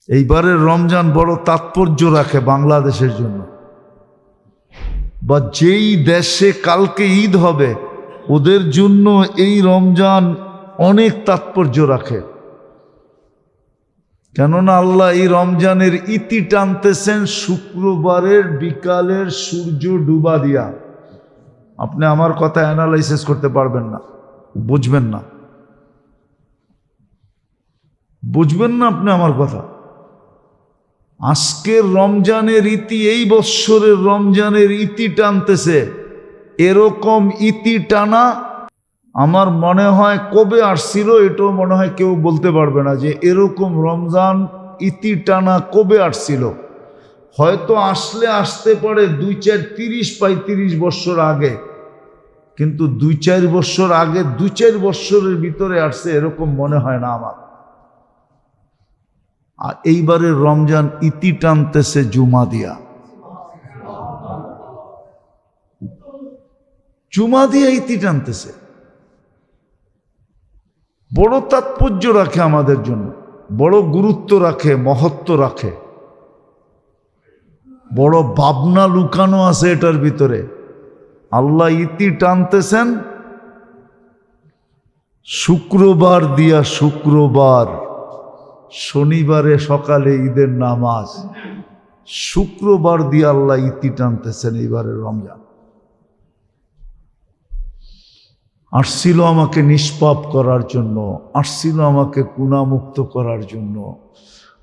এইবারের রমজান বড় তাৎপর্য রাখে বাংলাদেশের জন্য, বা যেই দেশে কালকে ঈদ হবে ওদের জন্য এই রমজান অনেক তাৎপর্য রাখে। কেননা আল্লাহ এই রমজানের ইতি টানতেছেন শুক্রবারের বিকালের সূর্য ডুবা দিয়া। আপনি আমার কথা অ্যানালাইসিস করতে পারবেন না, বুঝবেন না, বুঝবেন না আপনি আমার কথা। আজকের রমজানের ইতি, এই বৎসরের রমজানের ইতি টানতেছে। এরকম ইতি টানা আমার মনে হয় কবে আসছিল এটাও মনে হয় কেউ বলতে পারবে না, যে এরকম রমজান ইতি টানা কবে আসছিল। হয়তো আসলে আসতে পারে 2-4-30-35 বৎসর আগে, কিন্তু 2-4 বৎসর আগে 2-4 বৎসরের ভিতরে আসছে এরকম মনে হয় না আমার। আর এইবারের রমজান ইতি টানতেছে জুমা দিয়া, জুমা দিয়া ইতি টানতেছে। বড় তাৎপর্য রাখে আমাদের জন্য, বড় গুরুত্ব রাখে, মহত্ব রাখে, বড় ভাবনা লুকানো আছে এটার ভিতরে। আল্লাহ ইতি টানতেছেন শুক্রবার দিয়া, শুক্রবার শনিবারে সকালে ঈদের নামাজ, শুক্রবার দিয়ে আল্লাহ ইতি টানতেছেন এইবারের রমজান। আসছিল আমাকে নিষ্পাপ করার জন্য, আসছিল আমাকে গুনাহমুক্ত করার জন্য,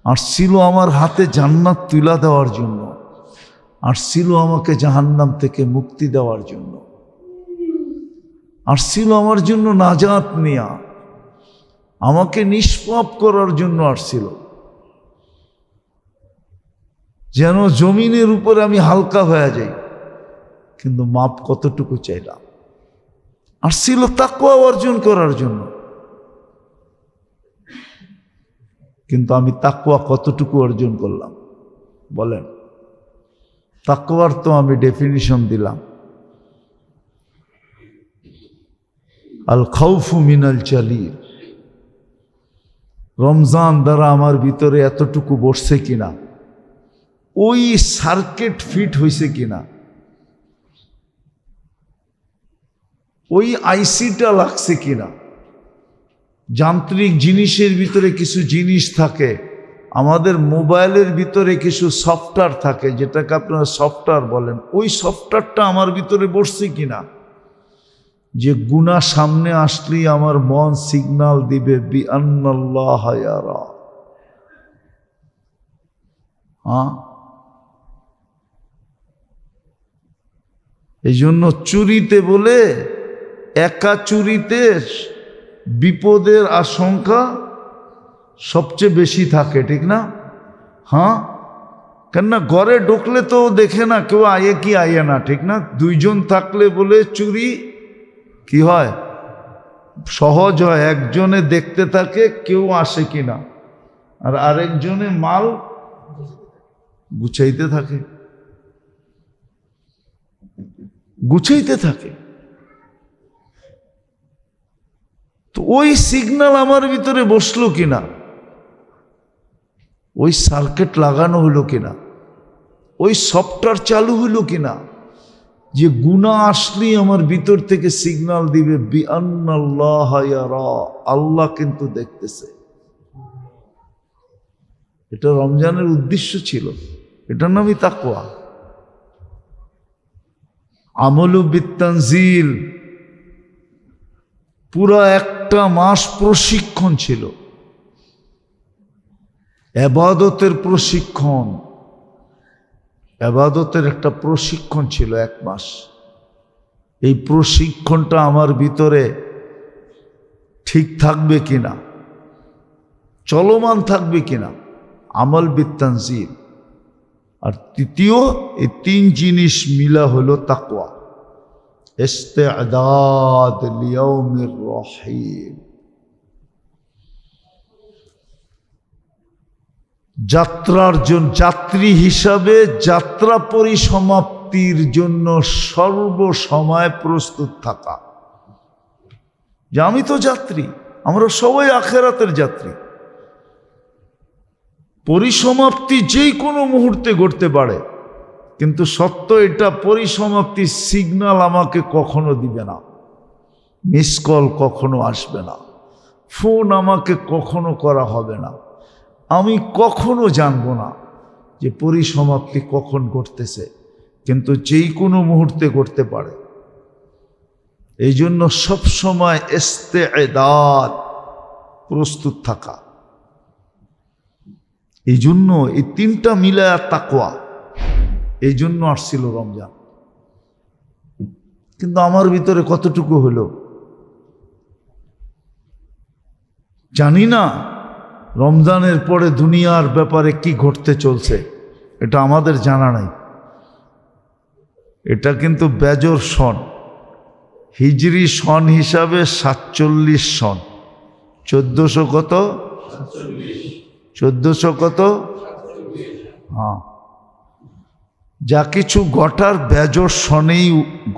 আসছিল আমার হাতে জান্নাত তুলা দেওয়ার জন্য, আসছিল আমাকে জাহান্নাম থেকে মুক্তি দেওয়ার জন্য, আসছিল আমার জন্য নাজাত নিয়া, আমাকে নিষ্পাপ করার জন্য আসছিল, যেন জমিনের উপরে আমি হালকা হয়ে যাই। কিন্তু মাপ কতটুকু চাইলাম? আসছিল তাকওয়া অর্জন করার জন্য, কিন্তু আমি তাকওয়া কতটুকু অর্জন করলাম বলেন? তাকওয়ার তো আমি ডেফিনিশন দিলাম, আল খাউফু মিনাল জালিল। রমজান দ্বারা আমার ভিতরে এতটুকু বসছে কিনা, ওই সার্কিট ফিট হয়েছে কিনা, ওই আইসিটা লাগছে কিনা। যান্ত্রিক জিনিসের ভিতরে কিছু জিনিস থাকে, আমাদের মোবাইলের ভিতরে কিছু সফটওয়্যার থাকে, যেটাকে আপনারা সফটওয়্যার বলেন, ওই সফটওয়্যারটা আমার ভিতরে বসছে কিনা, যে গুনাহ সামনে আসলেই আমার মন সিগন্যাল দিবে বিআন্নাল্লাহ ইয়ারা। এই জন্য চুরিতে বলে, একা চুরিতে বিপদের আশঙ্কা সবচেয়ে বেশি থাকে, ঠিক না? কেননা ঘরে ঢুকলে তো দেখে না কেউ আয়ে কি আয়ে না, ঠিক না? দুইজন থাকলে বলে চুরি কি হয়, সহজ হয়। একজনে দেখতে থাকে কেউ আসে কিনা, আর আরেকজনে মাল গুছাইতে থাকে, গুছাইতে থাকে। তো ওই সিগন্যাল আমার ভিতরে বসলো কিনা, ওই সার্কিট লাগানো হলো কিনা, ওই সফটওয়্যার চালু হলো কিনা, যে গুনাহ আসলেই আমার ভিতর থেকে সিগন্যাল দিবে বিআন্নাল্লাহ ইয়ারা, আল্লাহ কিন্তু দেখতেছে। এটা রমজানের উদ্দেশ্য ছিল, এটার নামই তাকওয়া। আমলু বিত্তানজিল, পুরা একটা মাস প্রশিক্ষণ ছিল, ইবাদতের প্রশিক্ষণ, ইবাদতের একটা প্রশিক্ষণ ছিল 1 মাস। এই প্রশিক্ষণটা আমার ভিতরে ঠিক থাকবে কিনা, চলমান থাকবে কিনা, আমল বিত্তানজিল। আর তৃতীয়, এই 3 জিনিস মিলা হলো তাকওয়া, ইস্তিআদাদ লিয়াউমির রহিম। যাত্রার জন্য, যাত্রী হিসাবে যাত্রা পরিসমাপ্তির জন্য সর্বসময় প্রস্তুত থাকা। যে আমি তো যাত্রী, আমরা সবাই আখিরাতের যাত্রী। পরিসমাপ্তি যে কোনো মুহূর্তে ঘটতে পারে, কিন্তু সত্য এটা, পরিসমাপ্তির সিগন্যাল আমাকে কখনো দিবে না, মিস কল কখনো আসবে না, ফোন আমাকে কখনো করা হবে না, আমি কখনো জানবো না যে পরিসমাপ্তি কখন ঘটতেছে, কিন্তু যেই কোনো মুহূর্তে ঘটতে পারে। এই জন্য সবসময় ইস্তেদাদ, প্রস্তুত থাকা। এই জন্য এই তিনটা মিলায়া তাকওয়া, এই জন্য আসছিল রমজান। কিন্তু আমার ভিতরে কতটুকু হলো জানি না। রমজানের পরে দুনিয়ার ব্যাপারে কি ঘটতে চলছে এটা আমাদের জানা নাই। এটা কিন্তু বেজর সন, হিজরি সন হিসাবে 47 সন, 1400 কত, 1400 কত, হ্যাঁ, যা কিছু ঘটার বেজর সনেই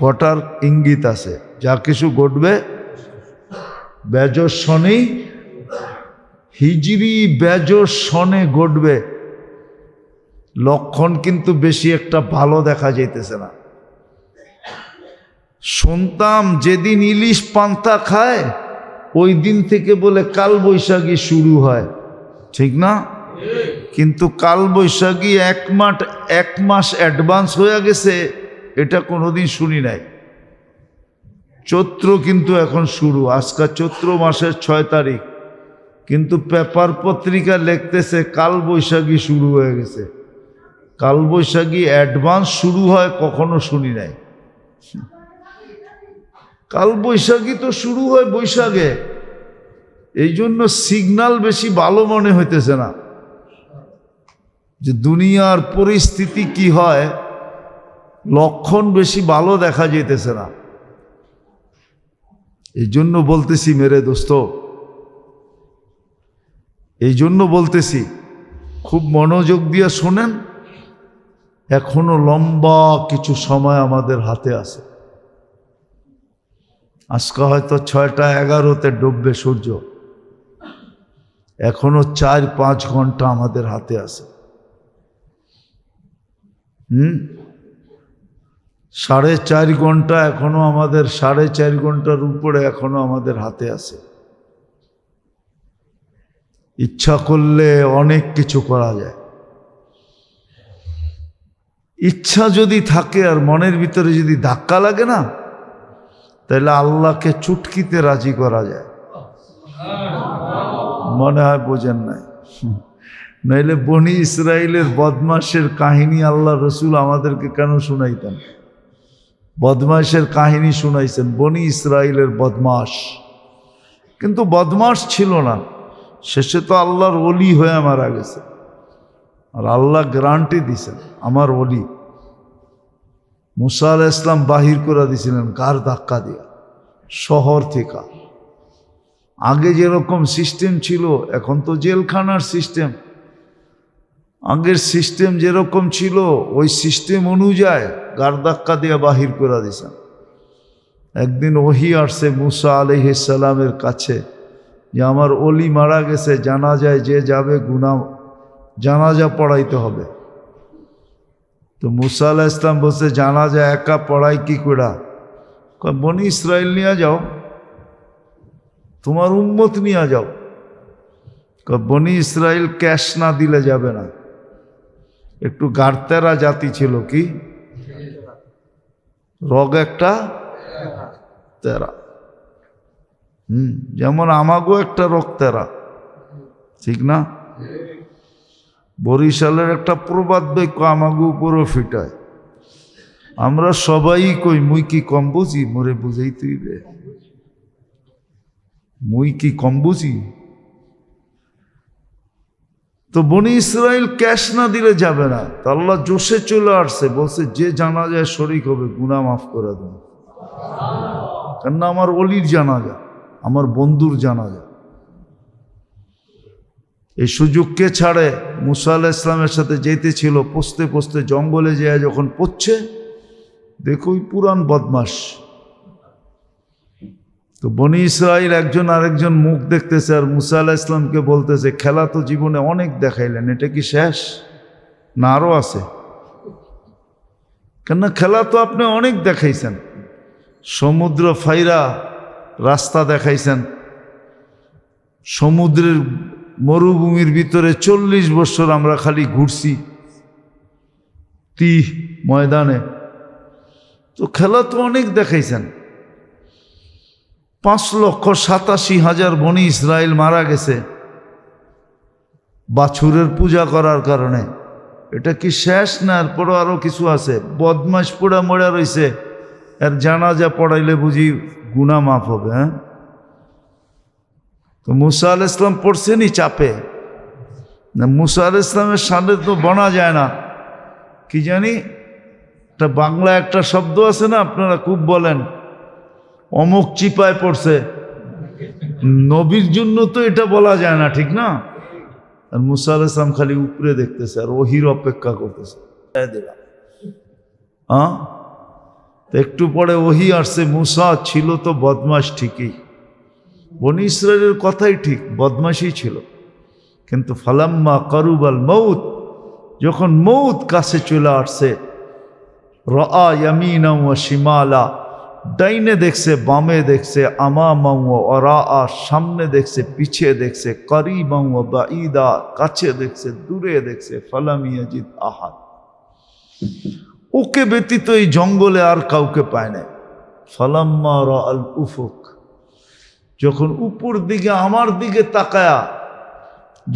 ঘটার ইঙ্গিত আছে। যা কিছু ঘটবে বেজর সনেই, হিজরি বেজর সনে ঘটবে। লক্ষণ কিন্তু বেশি একটা ভালো দেখা যাইতেছে না। শুনতাম যেদিন ইলিশ পান্তা খায় ওই দিন থেকে বলে কাল বৈশাখী শুরু হয়, ঠিক না? কিন্তু কাল বৈশাখী এক মাস অ্যাডভান্স হয়ে গেছে, এটা কোনোদিন শুনি নাই। চৈত্র কিন্তু এখন শুরু, আজকাল চৈত্র মাসের 6 তারিখ, কিন্তু পেপার পত্রিকা লিখতেছে কাল বৈশাখী শুরু হয়ে গেছে। কাল বৈশাখী অ্যাডভান্স শুরু হয় কখনো শুনি নাই। কাল বৈশাখী তো শুরু হয় বৈশাখে, এই জন্য সিগন্যাল বেশি ভালো মনে হইতেছে না যে দুনিয়ার পরিস্থিতি কি হয়, লক্ষণ বেশি ভালো দেখা যেতেছে না। এই জন্য বলতেছি মেরে দোস্ত, এই জন্য বলতেছি খুব মনোযোগ দিয়ে শোনেন। এখনো লম্বা কিছু সময় আমাদের হাতে আছে। আজকে হয়তো 6টা 11-তে ডুববে সূর্য, এখনো 4-5 ঘন্টা আমাদের হাতে আছে। 4.5 ঘন্টা এখনো আমাদের, 4.5 ঘন্টার উপরে এখনো আমাদের হাতে আছে। ইচ্ছা করলে অনেক কিছু করা যায়। ইচ্ছা যদি থাকে আর মনের ভিতরে যদি ধাক্কা লাগে না, তাহলে আল্লাহকে চুটকিতে রাজি করা যায়। মনে হয় বোঝেন নাই? নইলে বনি ইসরাইলের বদমাশের কাহিনী আল্লাহ রসুল আমাদেরকে কেন শুনাইতেন? বদমাশের কাহিনী শুনাইছেন, বনি ইসরাইলের বদমাশ। কিন্তু বদমাশ ছিল না, শেষে তো আল্লাহর ওলি হয়ে মারা গেছে। আর আল্লাহ গ্যারান্টি দিছেন আমার ওলি। মুসা আলাইহিস সালাম বাহির করে দিয়েছিলেন কার ধাক্কা দিয়া, শহর থেকে। আগে যেরকম সিস্টেম ছিল, এখন তো জেলখানার সিস্টেম। আগের সিস্টেম যেরকম ছিল ওই সিস্টেম অনুযায়ী গার ধাক্কা দিয়ে বাহির করে দিয়েছেন। একদিন ওহী আসছে মুসা আলাইহিস সালামের কাছে যে আমার ওলি মারা গেছে, জানাজায় যে যাবে জানাজা পড়াইতে হবে। তো মুসা আলাইহিস সালাম বলছে জানাজা একা পড়াই কি করে? বনি ইসরাইল নিয়ে যাও, তোমার উম্মত নিয়ে যাও। বনি ইসরাইল ক্যাশ না দিলে যাবে না। একটু গাড়তেরা জাতি ছিল, কি রগ একটা তেরা, যেমন আমাগো একটা রগ তেরা, ঠিক না? বরিশালের একটা প্রবাদ বাক্য আমাগো উপরও ফিটায়। আমরা সবাই কই মুই কি কম বুঝি, মোরে বুঝাইতেই রে, মুই কি কম বুঝি। তো বনি ইসরাইল ক্যাশ না দিলে যাবে না। তো আল্লাহ জোশে চলে আসছে, বলছে যে জানাজায় শরীক হবে গুনাহ মাফ করে দেন। কেননা আমার অলির জানাজা, আমার বন্ধুর জানাজা। এই সুযোগকে ছাড়ে মুসা আলাইহিস সালামের সাথে যেতেছিল, পৌঁছতে পৌঁছতে জঙ্গলে যায় যখন পড়ছে, দেখো পুরান বদমাস। তো বনি ইসরাইল একজন আরেকজন মুখ দেখতেছে আর মুসা আলাইহিস সালামকে বলতেছে, খেলা তো জীবনে অনেক দেখাইলেন, এটা কি শেষ না আরো আছে? কেননা খেলা তো আপনি অনেক দেখাইছেন, সমুদ্র ফাইরা রাস্তা দেখাইছেন, সমুদ্রের মরুভূমির ভিতরে 40 বছর আমরা খালি ঘুরছি ময়দানে, তো খেলা তো অনেক দেখাইছেন। 5,87,000 বনি ইসরায়েল মারা গেছে বাছুরের পূজা করার কারণে। এটা কি শেষ না এরপরও আরো কিছু আছে? বদমাশ পোড়া মরা রয়েছে, এর জানাজা পড়াইলে বুঝি গুনাহ মাফ হবে? হ্যাঁ, তো মুসা আলাইহিস সালাম পড়ছেনই চাপে না। মুসা আলাইহিস সালামের সামনে তো বনা যায় না। কি জানি একটা বাংলা একটা শব্দ আছে না, আপনারা খুব বলেন, অমুক চিপায় পড়ছে। নবীর জন্য তো এটা বলা যায় না, ঠিক না? আর মুসা আলাইহিস সালাম খালি উপরে দেখতেছে আর ওহির অপেক্ষা করতেছে। হ্যাঁ, একটু পরে ওহি আসছে। মুসা ছিল তো বদমাশ ঠিকই, বনি ইসরায়েলের কথাই ঠিক, বদমাশই ছিল। কিন্তু ফালাম্মা কারুবাল মউত, যখন মউত কাছে চলে আসছে, রাআ ইয়ামিনা ওয়া শিমালা, ডাইনে দেখছে বামে দেখছে, আমামা ওয়া ওয়ারাআ, সামনে দেখছে পিছে দেখছে, করিবা ওয়া বাঈদা, কাছে দেখছে দূরে দেখছে, ফালাম ইয়াজিদ আহাদ, ওকে ব্যতীত এই জঙ্গলে আর কাউকে পায় না। ফালাম্মা রাআল উফুক, যখন উপর দিকে আমার দিকে তাকায়া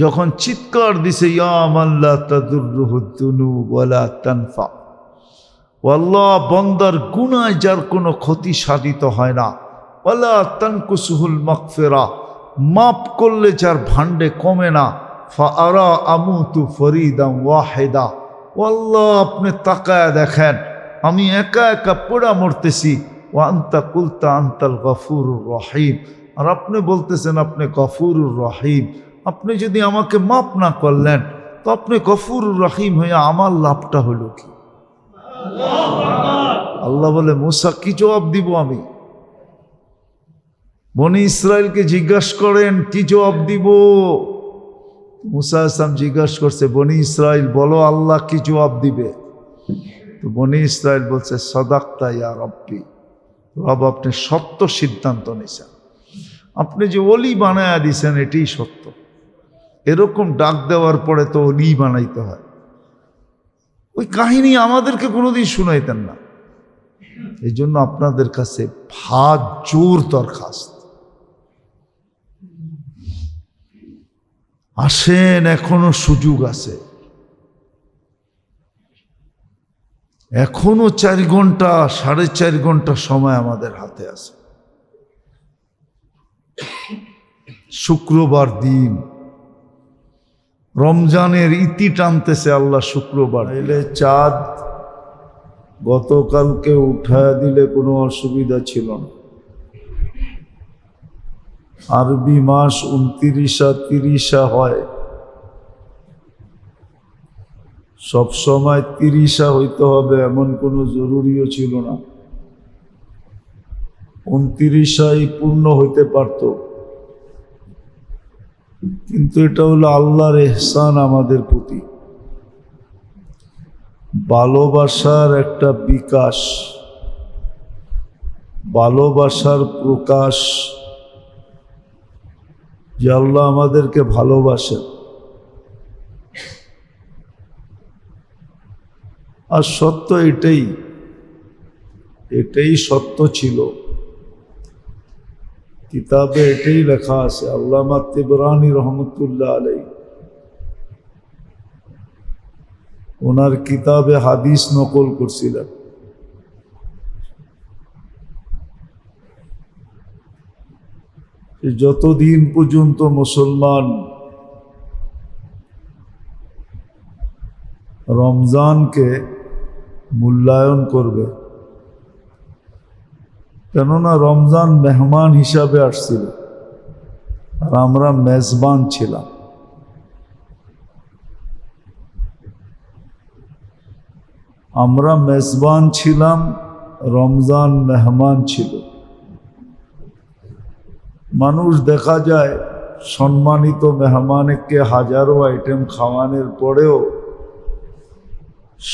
যখন চিৎকার দিছে, ইয়া মান লা তাদুররুহু যুনুব ওয়ালা তানফা, আল্লাহ বান্দার গুনাহ যার কোনো ক্ষতি সাধিত হয় না, ওয়ালা তানকুসুহুল মাগফিরা, মাফ করলে যার ভান্ডে কমে না, ফাআরা আমুতু ফরিদান ওয়াহিদা, আল্লাহ আপনি তাকায়া দেখেন আমি একা একা পোড়া মরতেছি, ওয়া আনতা কুলতা আনতাল গফুরুর রহিম, আর আপনি বলতেছেন আপনি গফুরুর রহিম। আপনি যদি আমাকে মাফ না করলেন তো আপনি গফুরুর রহিম হয়ে আমার লাভটা হলো কি? আল্লাহ বলে, মুসা কি জবাব দিব আমি? বনি ইসরায়েলকে জিজ্ঞাসা করেন কি জবাব দিব? মুসা আলাইহিস সালাম জিজ্ঞাসা করছে, বনি ইসরায়েল বলো আল্লাহ কি জবাব দিবে? তো বনি ইসরায়েল বলছে, সাদাক্তা ইয়া রব্বি, রব আপনি সত্য সিদ্ধান্ত নিয়েছেন, আপনি যে ওলি বানায়া দিয়েছেন এটাই সত্য। এরকম ডাক দেওয়ার পরে তো ওলি বানাইতে হয়। ওই কাহিনী আমাদেরকে কোনোদিন শুনাইতেন না। এই জন্য আপনাদের কাছে ভাত জোর দরখাস্ত, আসেন, এখনো সুযোগ আছে, এখনো 4 ঘন্টা 4.5 ঘন্টা সময় আমাদের হাতে আছে। শুক্রবার দিন, রমজানের ইতি টানতেছে আল্লাহ শুক্রবার। এলে চাঁদ গতকালকে উঠায় দিলে কোনো অসুবিধা ছিল না। আরবি মাস 29 30 হয়, সব সময় 30 হইতে হবে এমন কোনো জরুরিও ছিল না। 29 পূর্ণ হইতে পারত, কিন্তু এটা হলো আল্লাহর ইহসান আমাদের প্রতি, ভালোবাসার একটা বিকাশ, ভালোবাসার প্রকাশ, যে আল্লাহ আমাদেরকে ভালোবাসেন। আর সত্য এটাই সত্য ছিল। কিতাবে এটাই লেখা আছে। আল্লামা তিবরানি রহমতুল্লাহ আলাইহি ওনার কিতাবে হাদিস নকল করছিলেন। যতদিন পর্যন্ত মুসলমান রমজানকে মূল্যায়ন করবে, কেননা রমজান মেহমান হিসাবে আসছিল আর আমরা মেজবান ছিলাম। আমরা মেজবান ছিলাম, রমজান মেহমান ছিল। মানুষ দেখা যায় সম্মানিত মেহমানকে হাজারো আইটেম খাওয়ানোর পরেও,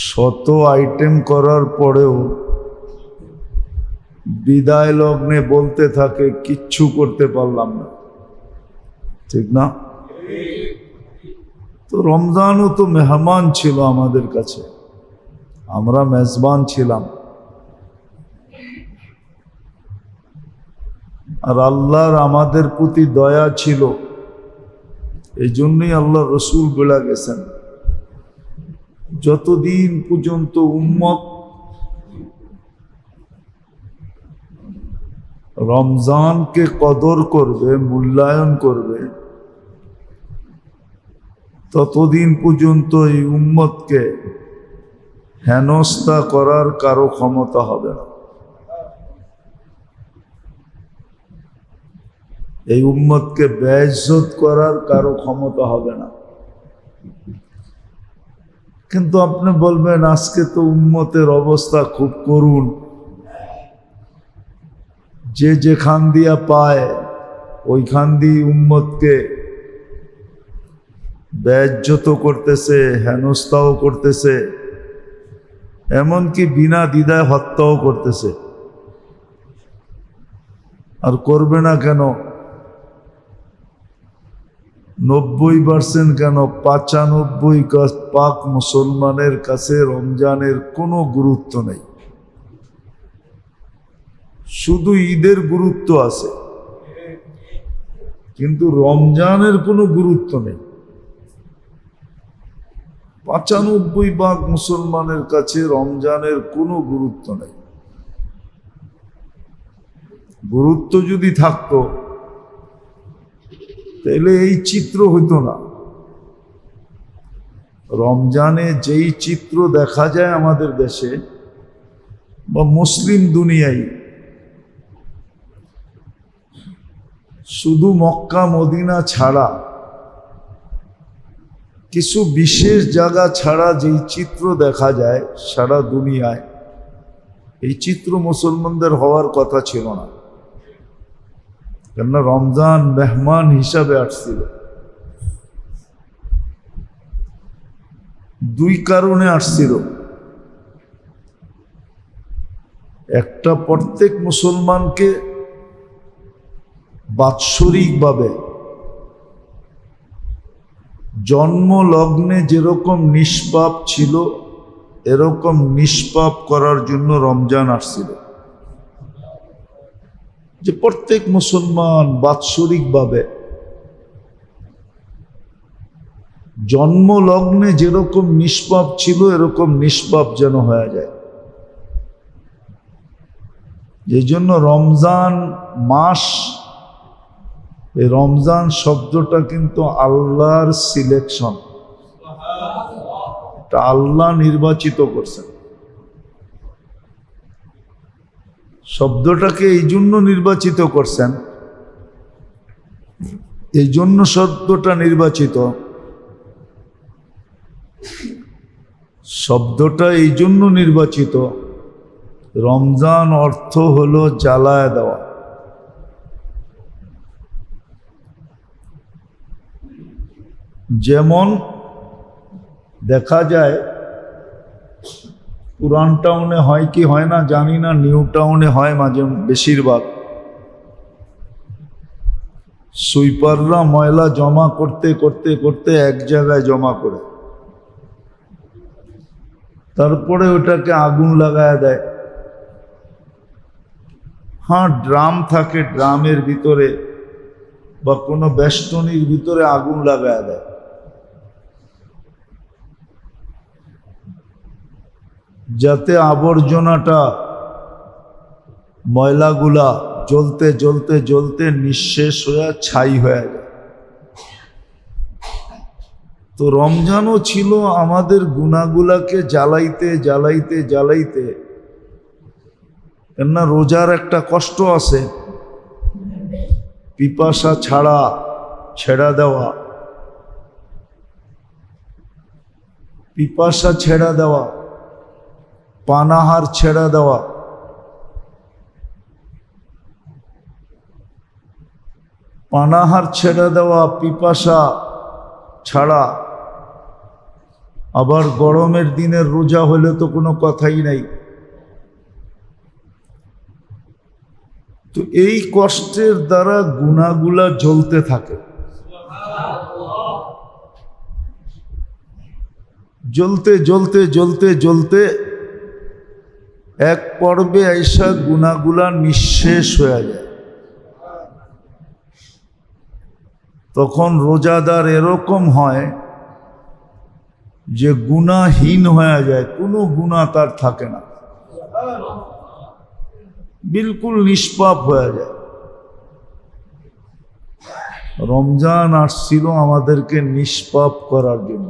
শত আইটেম করার পরেও বিদায় লগ্নে বলতে থাকে কিচ্ছু করতে পারলাম না। ঠিক না? তো রমজানও তো মেহমান ছিল আমাদের কাছে, আমরা মেজবান ছিলাম। আর আল্লাহর আমাদের প্রতি দয়া ছিল, এই জন্যই আল্লাহ রসুল বলে গেছেন, যতদিন পর্যন্ত উম্মত রমজানকে কদর করবে, মূল্যায়ন করবে, ততদিন পর্যন্ত এই উম্মতকে হেনস্থা করার কারো ক্ষমতা হবে না। এই উম্মতকে বেইজ্জত করার কারো ক্ষমতা হবে না। কিন্তু আপনি বলবেন আজকে তো উম্মতের অবস্থা খুব করুণ, যে যেখান দিয়া পায় ওইখান দিয়ে উম্মতকে বেইজ্জত করতেছে, হেনস্থাও করতেছে, এমনকি বিনা দ্বিধায় হত্যাও করতেছে। আর করবে না কেন? 90% কেন 95% মুসলমানের কাছে রমজানের কোনো গুরুত্ব নেই। শুধু ঈদের গুরুত্ব আছে, কিন্তু রমজানের কোনো গুরুত্ব নেই। 95% মুসলমানের কাছে রমজানের কোনো গুরুত্ব নেই। গুরুত্ব যদি থাকতো তাহলে এই চিত্র হইতো না। রমজানে যেই চিত্র দেখা যায় আমাদের দেশে বা মুসলিম দুনিয়ায়, শুধু মক্কা মদিনা ছাড়া, কিছু বিশেষ জায়গা ছাড়া যেই চিত্র দেখা যায় সারা দুনিয়ায়, এই চিত্র মুসলমানদের হওয়ার কথা ছিল না। কেননা রমজান মেহমান হিসাবে আসছিল। দুই কারণে আসছিল। একটা, প্রত্যেক মুসলমানকে বাৎসরিকভাবে জন্ম লগ্নে যেরকম নিষ্পাপ ছিল, এরকম নিষ্পাপ করার জন্য রমজান আসছিল। যে প্রত্যেক মুসলমান বাৎসরিকভাবে জন্ম লগ্নে যেরকম নিষ্পাপ ছিল, এরকম নিষ্পাপ যেন হয়ে যায়। এই জন্য রমজান মাস, এই রমজান শব্দটা কিন্তু আল্লাহর সিলেকশন, এটা আল্লাহ নির্বাচিত করছেন। শব্দটাকে এই জন্য নির্বাচিত করছেন, এই জন্য শব্দটা নির্বাচিত, শব্দটা এই জন্য নির্বাচিত, রমজান অর্থ হলো জ্বালায় দেওয়া। যেমন দেখা যায় পুরান টাউনে হয় কি হয় না জানি না, নিউ টাউনে হয় মাঝে, বেশিরভাগ সুইপাররা ময়লা জমা করতে করতে করতে এক জায়গায় জমা করে, তারপরে ওটাকে আগুন লাগায় দেয়। হ্যাঁ, ড্রাম থাকে, ড্রামের ভিতরে বা কোনো বেষ্টনীর ভিতরে আগুন লাগায় দেয়। যাতে আবর্জনাটা, ময়লাগুলা জ্বলতে জ্বলতে জ্বলতে নিঃশেষ হয়ে ছাই হয়ে যায়। তো রমজানও ছিল আমাদের গুনাহগুলাকে জ্বালাইতে জ্বালাইতে জ্বালাইতে। কেননা রোজার একটা কষ্ট আছে, পিপাসা ছাড়া ছেড়া দেওয়া, পিপাসা ছেড়া দেওয়া, পানাহার ছেড়া দেওয়া। পানাহার ছেড়ে দেওয়া, পিপাসা ছাড়া। আবার গরমের দিনের রোজা হলে তো কোনো কথাই নাই। তো এই কষ্টের দ্বারা গুনাহগুলা জ্বলতে থাকে, জ্বলতে জ্বলতে জ্বলতে জ্বলতে এক পর্বে আইসা গুনাহগুলা নিঃশেষ হয়ে যায়। তখন রোজাদার এরকম হয় যে গুনাহীন হয়ে যায়, কোনো গুনাহ তার থাকে না, বিলকুল নিষ্পাপ হয়ে যায়। রমজান আসছিল আমাদেরকে নিষ্পাপ করার জন্য।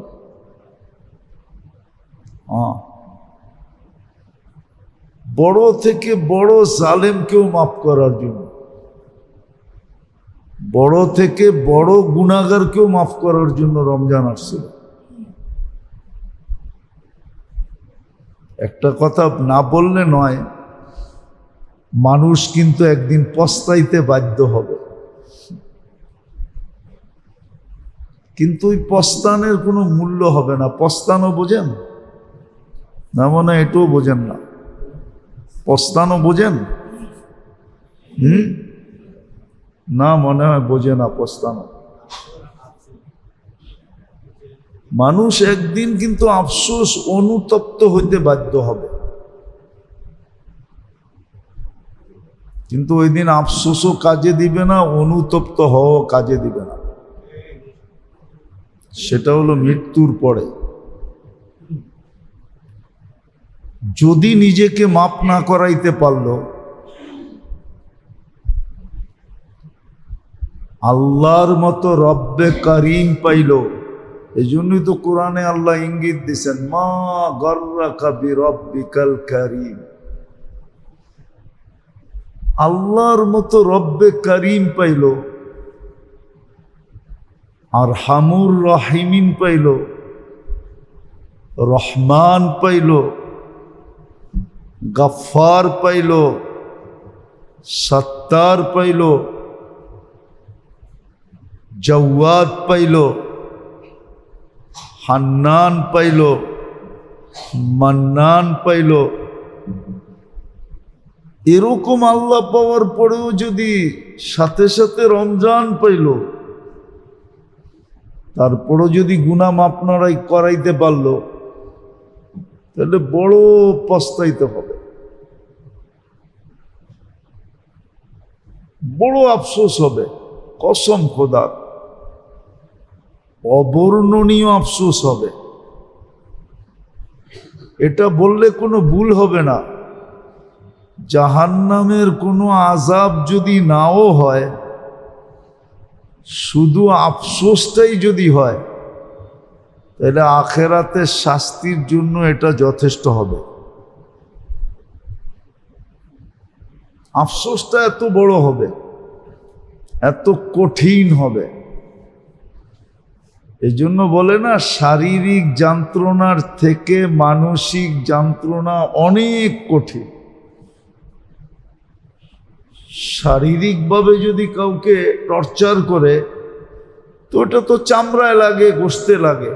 বড় থেকে বড় জালেমকেও মাফ করার জন্য, বড় থেকে বড় গুনাহগারকেও মাফ করার জন্য রমজান আসছিল। একটা কথা না বললে নয়, মানুষ কিন্তু একদিন পস্তাইতে বাধ্য হবে, কিন্তু ওই পস্তানের কোনো মূল্য হবে না। পস্তানো বোঝেন না? মনে হয় এটাও বোঝেন না। পস্তানো বোঝেন? না, মনে হয় বোঝে না পস্তানো। মানুষ একদিন কিন্তু আফসোস, অনুতপ্ত হইতে বাধ্য হবে, কিন্তু ওই দিন আফসোসও কাজে দিবে না, অনুতপ্ত হওয়া কাজে দিবে না। সেটা হলো মৃত্যুর পরে। যদি নিজেকে মাপ না করাইতে পারল, আল্লাহর মতো রব্বে কারিম পাইল। এই জন্যই তো কোরআনে আল্লাহ ইঙ্গিত দিছেন, মা গর্রাকা বিরব্বিকাল কারিম। আল্লাহর মতো রব্বে কারিম পাইল, আর হামুর রাহিমিন পাইল, রহমান পাইল, গফফার পাইল, সত্তার পাইল, জওয়াদ পাইল, হান্নান পাইল, মান্নান পাইল। এরকম আল্লাহ পাওয়ার পরেও যদি সাথে সাথে রমজান পাইল, তারপরও যদি গুনাহ মাফ না করাইতে পারল, তাহলে বড় পস্তাইতে হবে, বড় আফসোস হবে। কসম খোদার, অবর্ণনীয় আফসোস হবে। এটা বললে কোনো ভুল হবে না। জাহান্নামের কোনো আযাব যদি নাও হয়, শুধু আফসোসটাই যদি হয়, তাহলে আখেরাতের শাস্তির জন্য এটা যথেষ্ট হবে। আফসোসটা এত বড় হবে, এত কঠিন হবে। এই জন্য বলে না, শারীরিক যন্ত্রণার থেকে মানসিক যন্ত্রণা অনেক কঠিন। শারীরিকভাবে যদি কাউকে টর্চার করে, তো ওটা তো চামড়ায় লাগে, গোশতে লাগে,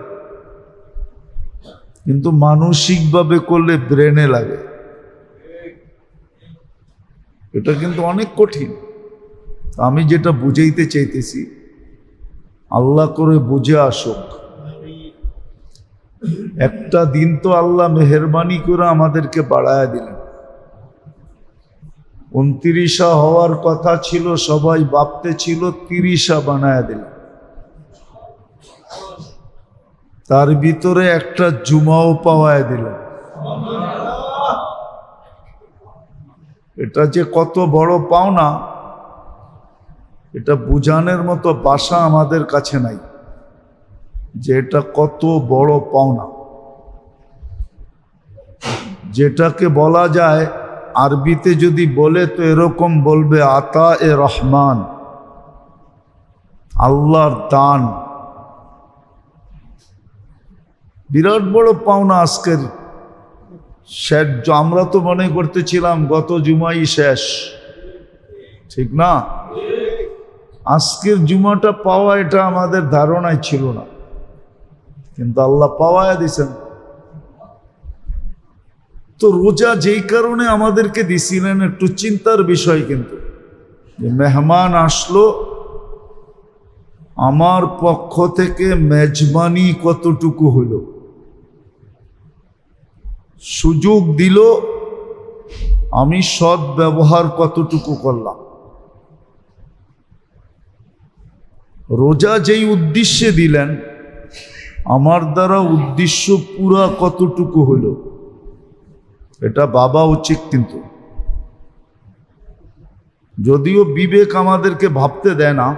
কিন্তু মানসিকভাবে করলে ব্রেনে লাগে। এটা কিন্তু অনেক কঠিন। আমি যেটা বুঝাইতে চাইতেছি, আল্লাহ করে বুঝে আসুক। একটা দিন তো আল্লাহ মেহেরবানি করে আমাদেরকে বাড়ায়া দিলেন। 29 হওয়ার কথা ছিল, সবাই ভাবতে ছিল 30 বানায়া দিলেন। তার ভিতরে একটা জুমাও পাওয়ায় দিলেন। এটা যে কত বড় পাওনা, এটা বুঝানোর মতো ভাষা আমাদের কাছে নাই, যে এটা কত বড় পাওনা। যেটাকে বলা যায়, আরবিতে যদি বলে তো এরকম বলবে, আতা এ রহমান, আল্লাহর দান। বিরাট বড় পাওনা আজকের শেষ। আমরা তো মনে করতেছিলাম গত জুমাই শেষ, ঠিক না? আজকের জুমাটা পাওয়া এটা আমাদের ধারণায় ছিল না, কিন্তু আল্লাহ পাওয়ায়া দিছেন। তো রোজা যেই কারণে আমাদেরকে দিছিলেন একটু চিন্তার বিষয়, কিন্তু যে মেহমান আসলো, আমার পক্ষ থেকে মেজবানি কতটুকু হইল, সুযোগ দিল, আমি সৎ ব্যবহার কতটুকু করলাম। রোজা যেই উদ্দেশ্যে দিলেন, আমার দ্বারা উদ্দেশ্য পুরা কতটুকু হইল, এটা ভাবা উচিত। কিন্তু যদিও বিবেক আমাদেরকে ভাবতে দেয় না,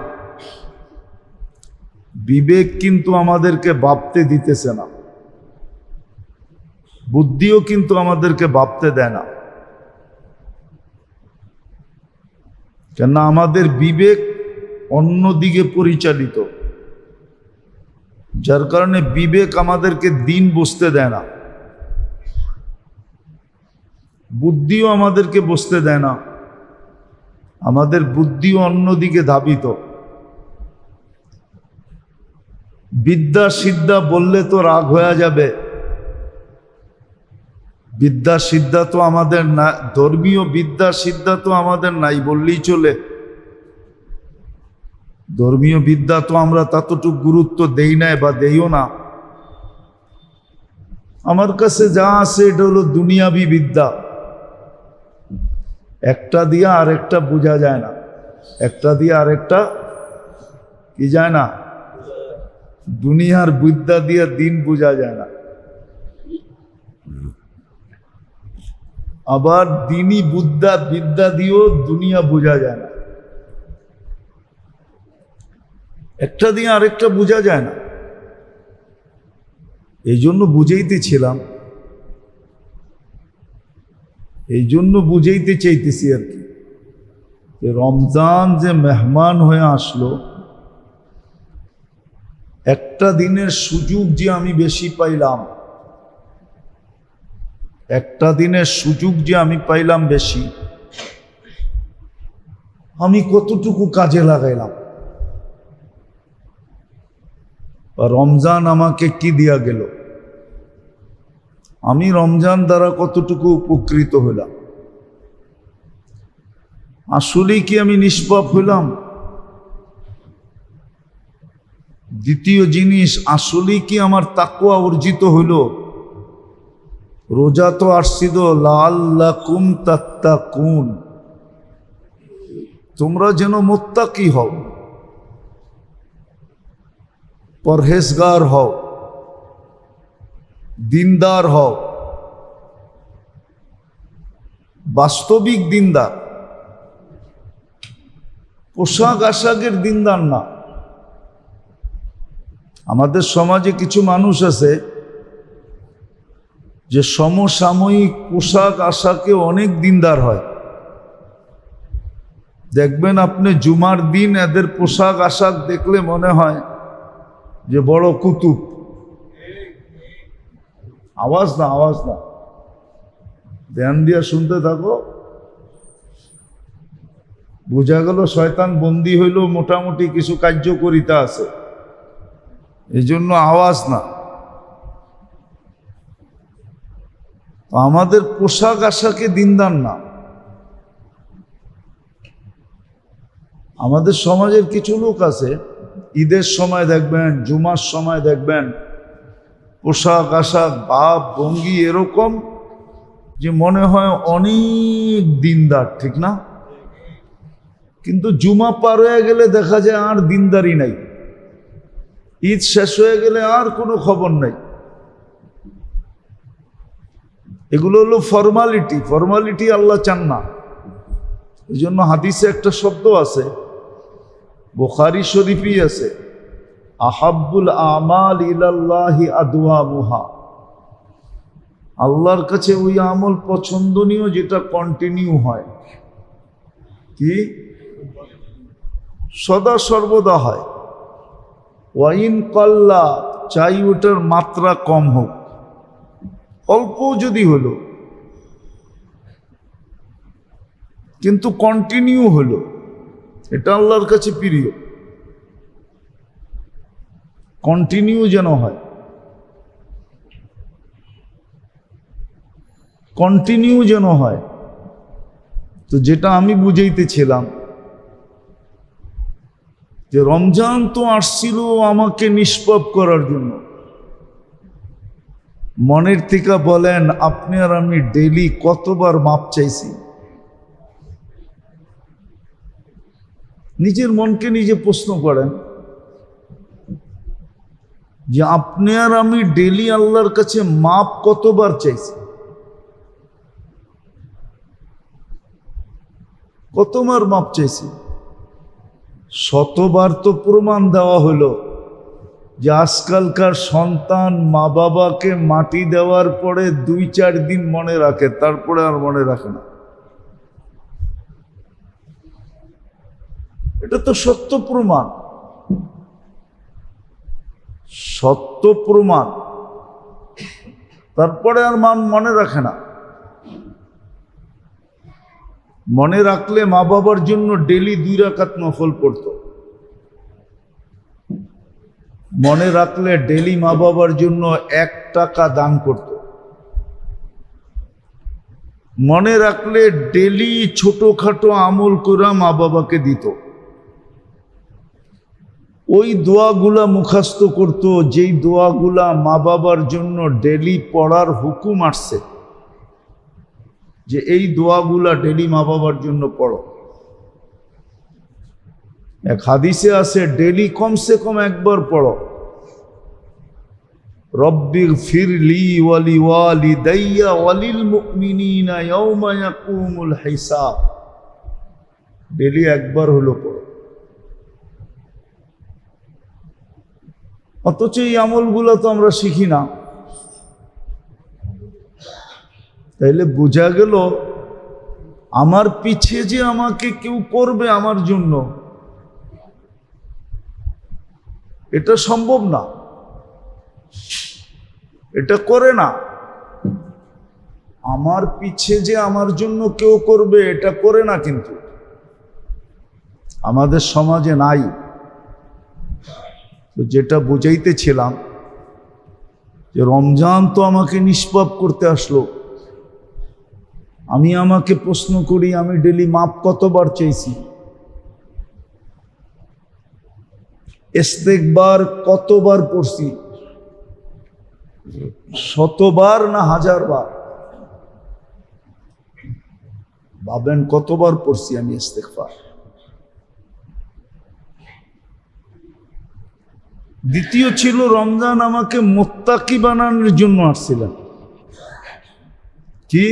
বিবেক কিন্তু আমাদেরকে ভাবতে দিতেছে না, বুদ্ধিও কিন্তু আমাদেরকে ভাবতে দেয় না। কেননা আমাদের বিবেক অন্যদিকে পরিচালিত, যার কারণে বিবেক আমাদেরকে দিন বুঝতে দেয় না, বুদ্ধিও আমাদেরকে বুঝতে দেয় না, আমাদের বুদ্ধিও অন্যদিকে ধাবিত। বিদ্যা সিদ্ধা বললে তো রাগ হয়ে যাবে, বিদ্যা সিদ্ধা তো আমাদের না, ধর্মীয় বিদ্যা সিদ্ধা তো আমাদের নাই বললেই চলে। ধর্মীয় বিদ্যা তো আমরা ততটুকু গুরুত্ব দেই না বা দেইও না। আমার কাছে যা আছে এটা হলো দুনিয়াবি বিদ্যা, একটা দিয়ে আরেকটা বোঝা যায় না, একটা দিয়ে আরেকটা কি যায় না, দুনিয়ার বিদ্যা দিয়ে দিন বোঝা যায় না, আবার দিনই বিদ্যা দিয়েও দুনিয়া বোঝা যায় না, একটা দিয়ে আরেকটা বোঝা যায় না। এই জন্য বুঝাইতেছিলাম, এই জন্য বুঝাইতে চাইতেছি আর কি, রমজান যে মেহমান হয়ে আসলো, একটা দিনের সুযোগ যে আমি বেশি পাইলাম, একটা দিনের সুযোগ যে আমি পাইলাম বেশি, আমি কতটুকু কাজে লাগাইলাম। রমজান আমাকে কি দিয়া গেল, আমি রমজান দ্বারা কতটুকু উপকৃত হইলাম, আসলেই কি আমি নিষ্পাপ হইলাম? দ্বিতীয় জিনিস, আসলেই কি আমার তাকওয়া অর্জিত হইল? রোজা তো আসছিল লাআল্লাকুম তাত্তাকুন, তোমরা যেন মুত্তাকি হও, পরহেজগার হও, দিনদার হও, বাস্তবিক দিনদার, পোশাক আশাকের দিনদার না। আমাদের সমাজে কিছু মানুষ আছে যে সমসাময়িক পোশাক আশাকে অনেক দিনদার হয়। দেখবেন আপনি জুমার দিন এদের পোশাক আশাক দেখলে মনে হয় যে বড় কুতুব। আওয়াজ না, ধ্যান দিয়া শুনতে থাকো, বোঝা গেল শয়তান বন্দী হইল, মোটামুটি কিছু কার্যকরিতা আছে, এই জন্য আওয়াজ না। আমাদের পোশাক আশাকে দিনদার না। আমাদের সমাজের কিছু লোক আছে, ঈদের সময় দেখবেন, জুমার সময় দেখবেন, পোশাক আশাক ভাব ভঙ্গি এরকম যে মনে হয় অনেক দিনদার, ঠিক না? কিন্তু জুমা পার হয়ে গেলে দেখা যায় আর দিনদারি নাই, ঈদ শেষ হয়ে গেলে আর কোনো খবর নাই। এগুলো হলো ফর্মালিটি আল্লাহ চান না। এই জন্য হাদিসে একটা শব্দ আছে, বুখারী শরীফই আছে, আহাব্বুল আমাল ইলাল্লাহি আদওয়ামুহা, আল্লাহর কাছে ওই আমল পছন্দনীয় যেটা কন্টিনিউ হয়, কি সদা সর্বদা হয়। ওয়াইন কাল্লা, চাই ওটার মাত্রা কম হোক, অল্প যদি হলো, কিন্তু কন্টিনিউ হলো, এটা আল্লাহর কাছে প্রিয়। কন্টিনিউ যেন হয়, কন্টিনিউ যেন হয়। তো যেটা আমি বুঝাইতেছিলাম যে রমজান তো আসছিল আমাকে নিষ্পাপ করার জন্য। মনের থেকে বলেন, আপনি আর আমি ডেইলি কতবার মাপ চাইছি? নিজের মনকে নিজে প্রশ্ন করেন যে আপনি আর আমি ডেইলি আল্লাহর কাছে মাপ কতবার চাইছি? কতবার মাপ চাইছি? শতবার তো প্রমাণ দেওয়া হলো যে আজকালকার সন্তান মা বাবাকে মাটি দেওয়ার পরে 2-4 দিন মনে রাখে, তারপরে আর মনে রাখে না। এটা তো সত্য প্রমাণ, সত্য প্রমাণ। তারপরে আর মনে রাখে না। মনে রাখলে মা বাবার জন্য ডেলি 2 রাকাত নফল পড়ত। মনে রাখলে ডেলি মা বাবার জন্য 1 টাকা দান করত। মনে রাখলে ডেলি ছোটখাটো আমল করে মা বাবাকে দিত। ওই দোয়াগুলা মুখস্থ করত, যেই দোয়াগুলা মা বাবার জন্য ডেলি পড়ার হুকুম আসছে, যে এই দোয়াগুলা ডেলি মা বাবার জন্য পড়ো। এক হাদিসে আছে ডেলি কমসে কম একবার পড়ো, রব্বিগফিরলি ওয়ালি ওয়ালিদাইয়া ওয়ালিল মুমিনিনা ইয়াওমা ইয়াকুমুল হিসাব। ডেলি একবার হলো পড়ো। অথচ এই আমলগুলো তো আমরা শিখি না। তাইলে বোঝা গেল আমার পিছে যে আমাকে কেউ করবে আমার জন্য, এটা সম্ভব না, এটা করে না। আমার পিছে যে আমার জন্য কেউ করবে এটা করে না, কিন্তু আমাদের সমাজে নাই। তো যেটা বুঝাইতেছিলাম যে রমজান তো আমাকে নিষ্পাপ করতে আসলো। আমি আমাকে প্রশ্ন করি, আমি ডেলি মাপ কতবার চাইছি? ইস্তেগফার কতবার পড়ছি? 100বার না 1000 বার? ভাবেন কতবার পড়ছি আমি ইস্তেগফার। দ্বিতীয় ছিল, রমজান আমাকে মুত্তাকি বানানোর জন্য আসছিলেন। কি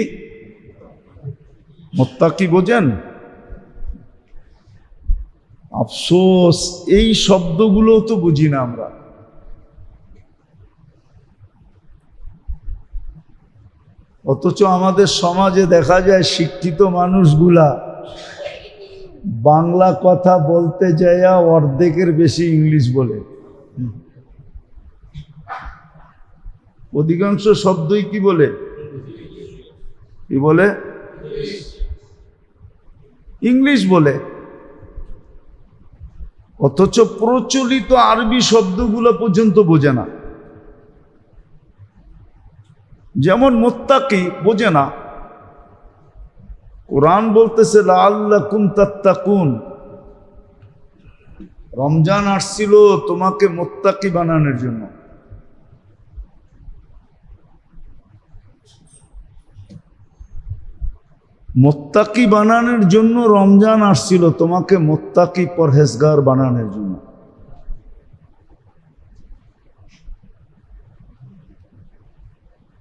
মুত্তাকি বোঝেন? আফসোস, এই শব্দগুলো তো বুঝি না আমরা। অথচ আমাদের সমাজে দেখা যায় শিক্ষিত মানুষগুলা বাংলা কথা বলতে যাইয়া অর্ধেকের বেশি ইংলিশ বলে। অধিকাংশ শব্দই কি বলে? কি বলে? ইংলিশ বলে। অথচ প্রচলিত আরবি শব্দগুলো পর্যন্ত বোঝে না। যেমন মুত্তাকি বোঝে না। কোরআন বলতেছে লাআল্লাকুম তাত্তাকুন, রমজান আসছিল তোমাকে মুত্তাকি বানানোর জন্য। মুত্তাকি বানানোর জন্য রমজান আসছিল, তোমাকে মুত্তাকি পরহেজগার বানানোর জন্য।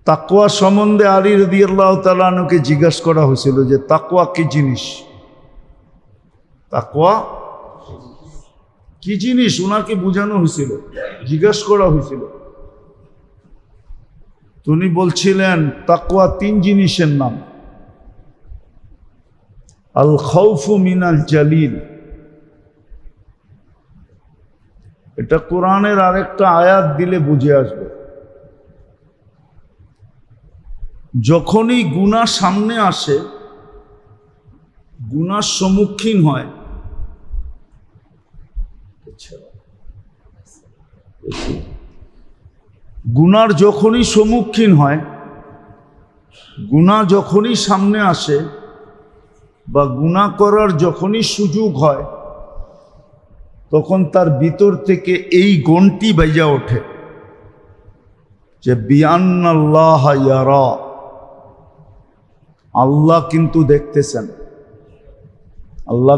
তাকওয়া সম্বন্ধে আলী রাদিয়াল্লাহু তাআলা আনহুকে জিজ্ঞাসা করা হয়েছিল যে তাকওয়া কি জিনিস? তাকওয়া কি জিনিস ওনাকে বোঝানো হয়েছিল, জিজ্ঞাসা করা হয়েছিল। উনি বলছিলেন তাকওয়া 3 জিনিসের নাম। আল খাউফু মিনাল জালিল, এটা কোরআনের আরেকটা আয়াত দিলে বুঝে আসবে। যখনই গুনাহ সামনে আসে, গুনার সম্মুখীন হয়, আচ্ছা গুনার যখনই সম্মুখীন হয়, গুনাহ যখনই সামনে আসে বা গুনাহ করার যখনই সুযোগ হয়, তখন তার ভিতর থেকে এই গন্টি বাইজা ওঠে যে বিআন্নাল্লাহ ইয়ারা, আল্লাহ কিন্তু দেখতেছেন, আল্লাহ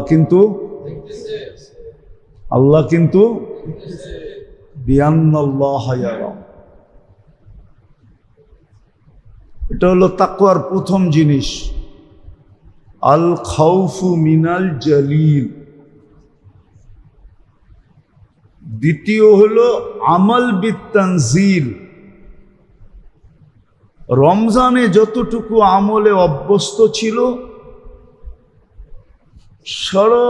কিন্তু বিআন্নাল্লাহ ইয়ারা। এটা হলো তাকওয়ার প্রথম জিনিস, আল খাউফু মিনাল জালিল। দ্বিতীয় হলো আমল বিত্তানজিল। রমজানে যতটুকু আমলে অভ্যস্ত ছিল, সারা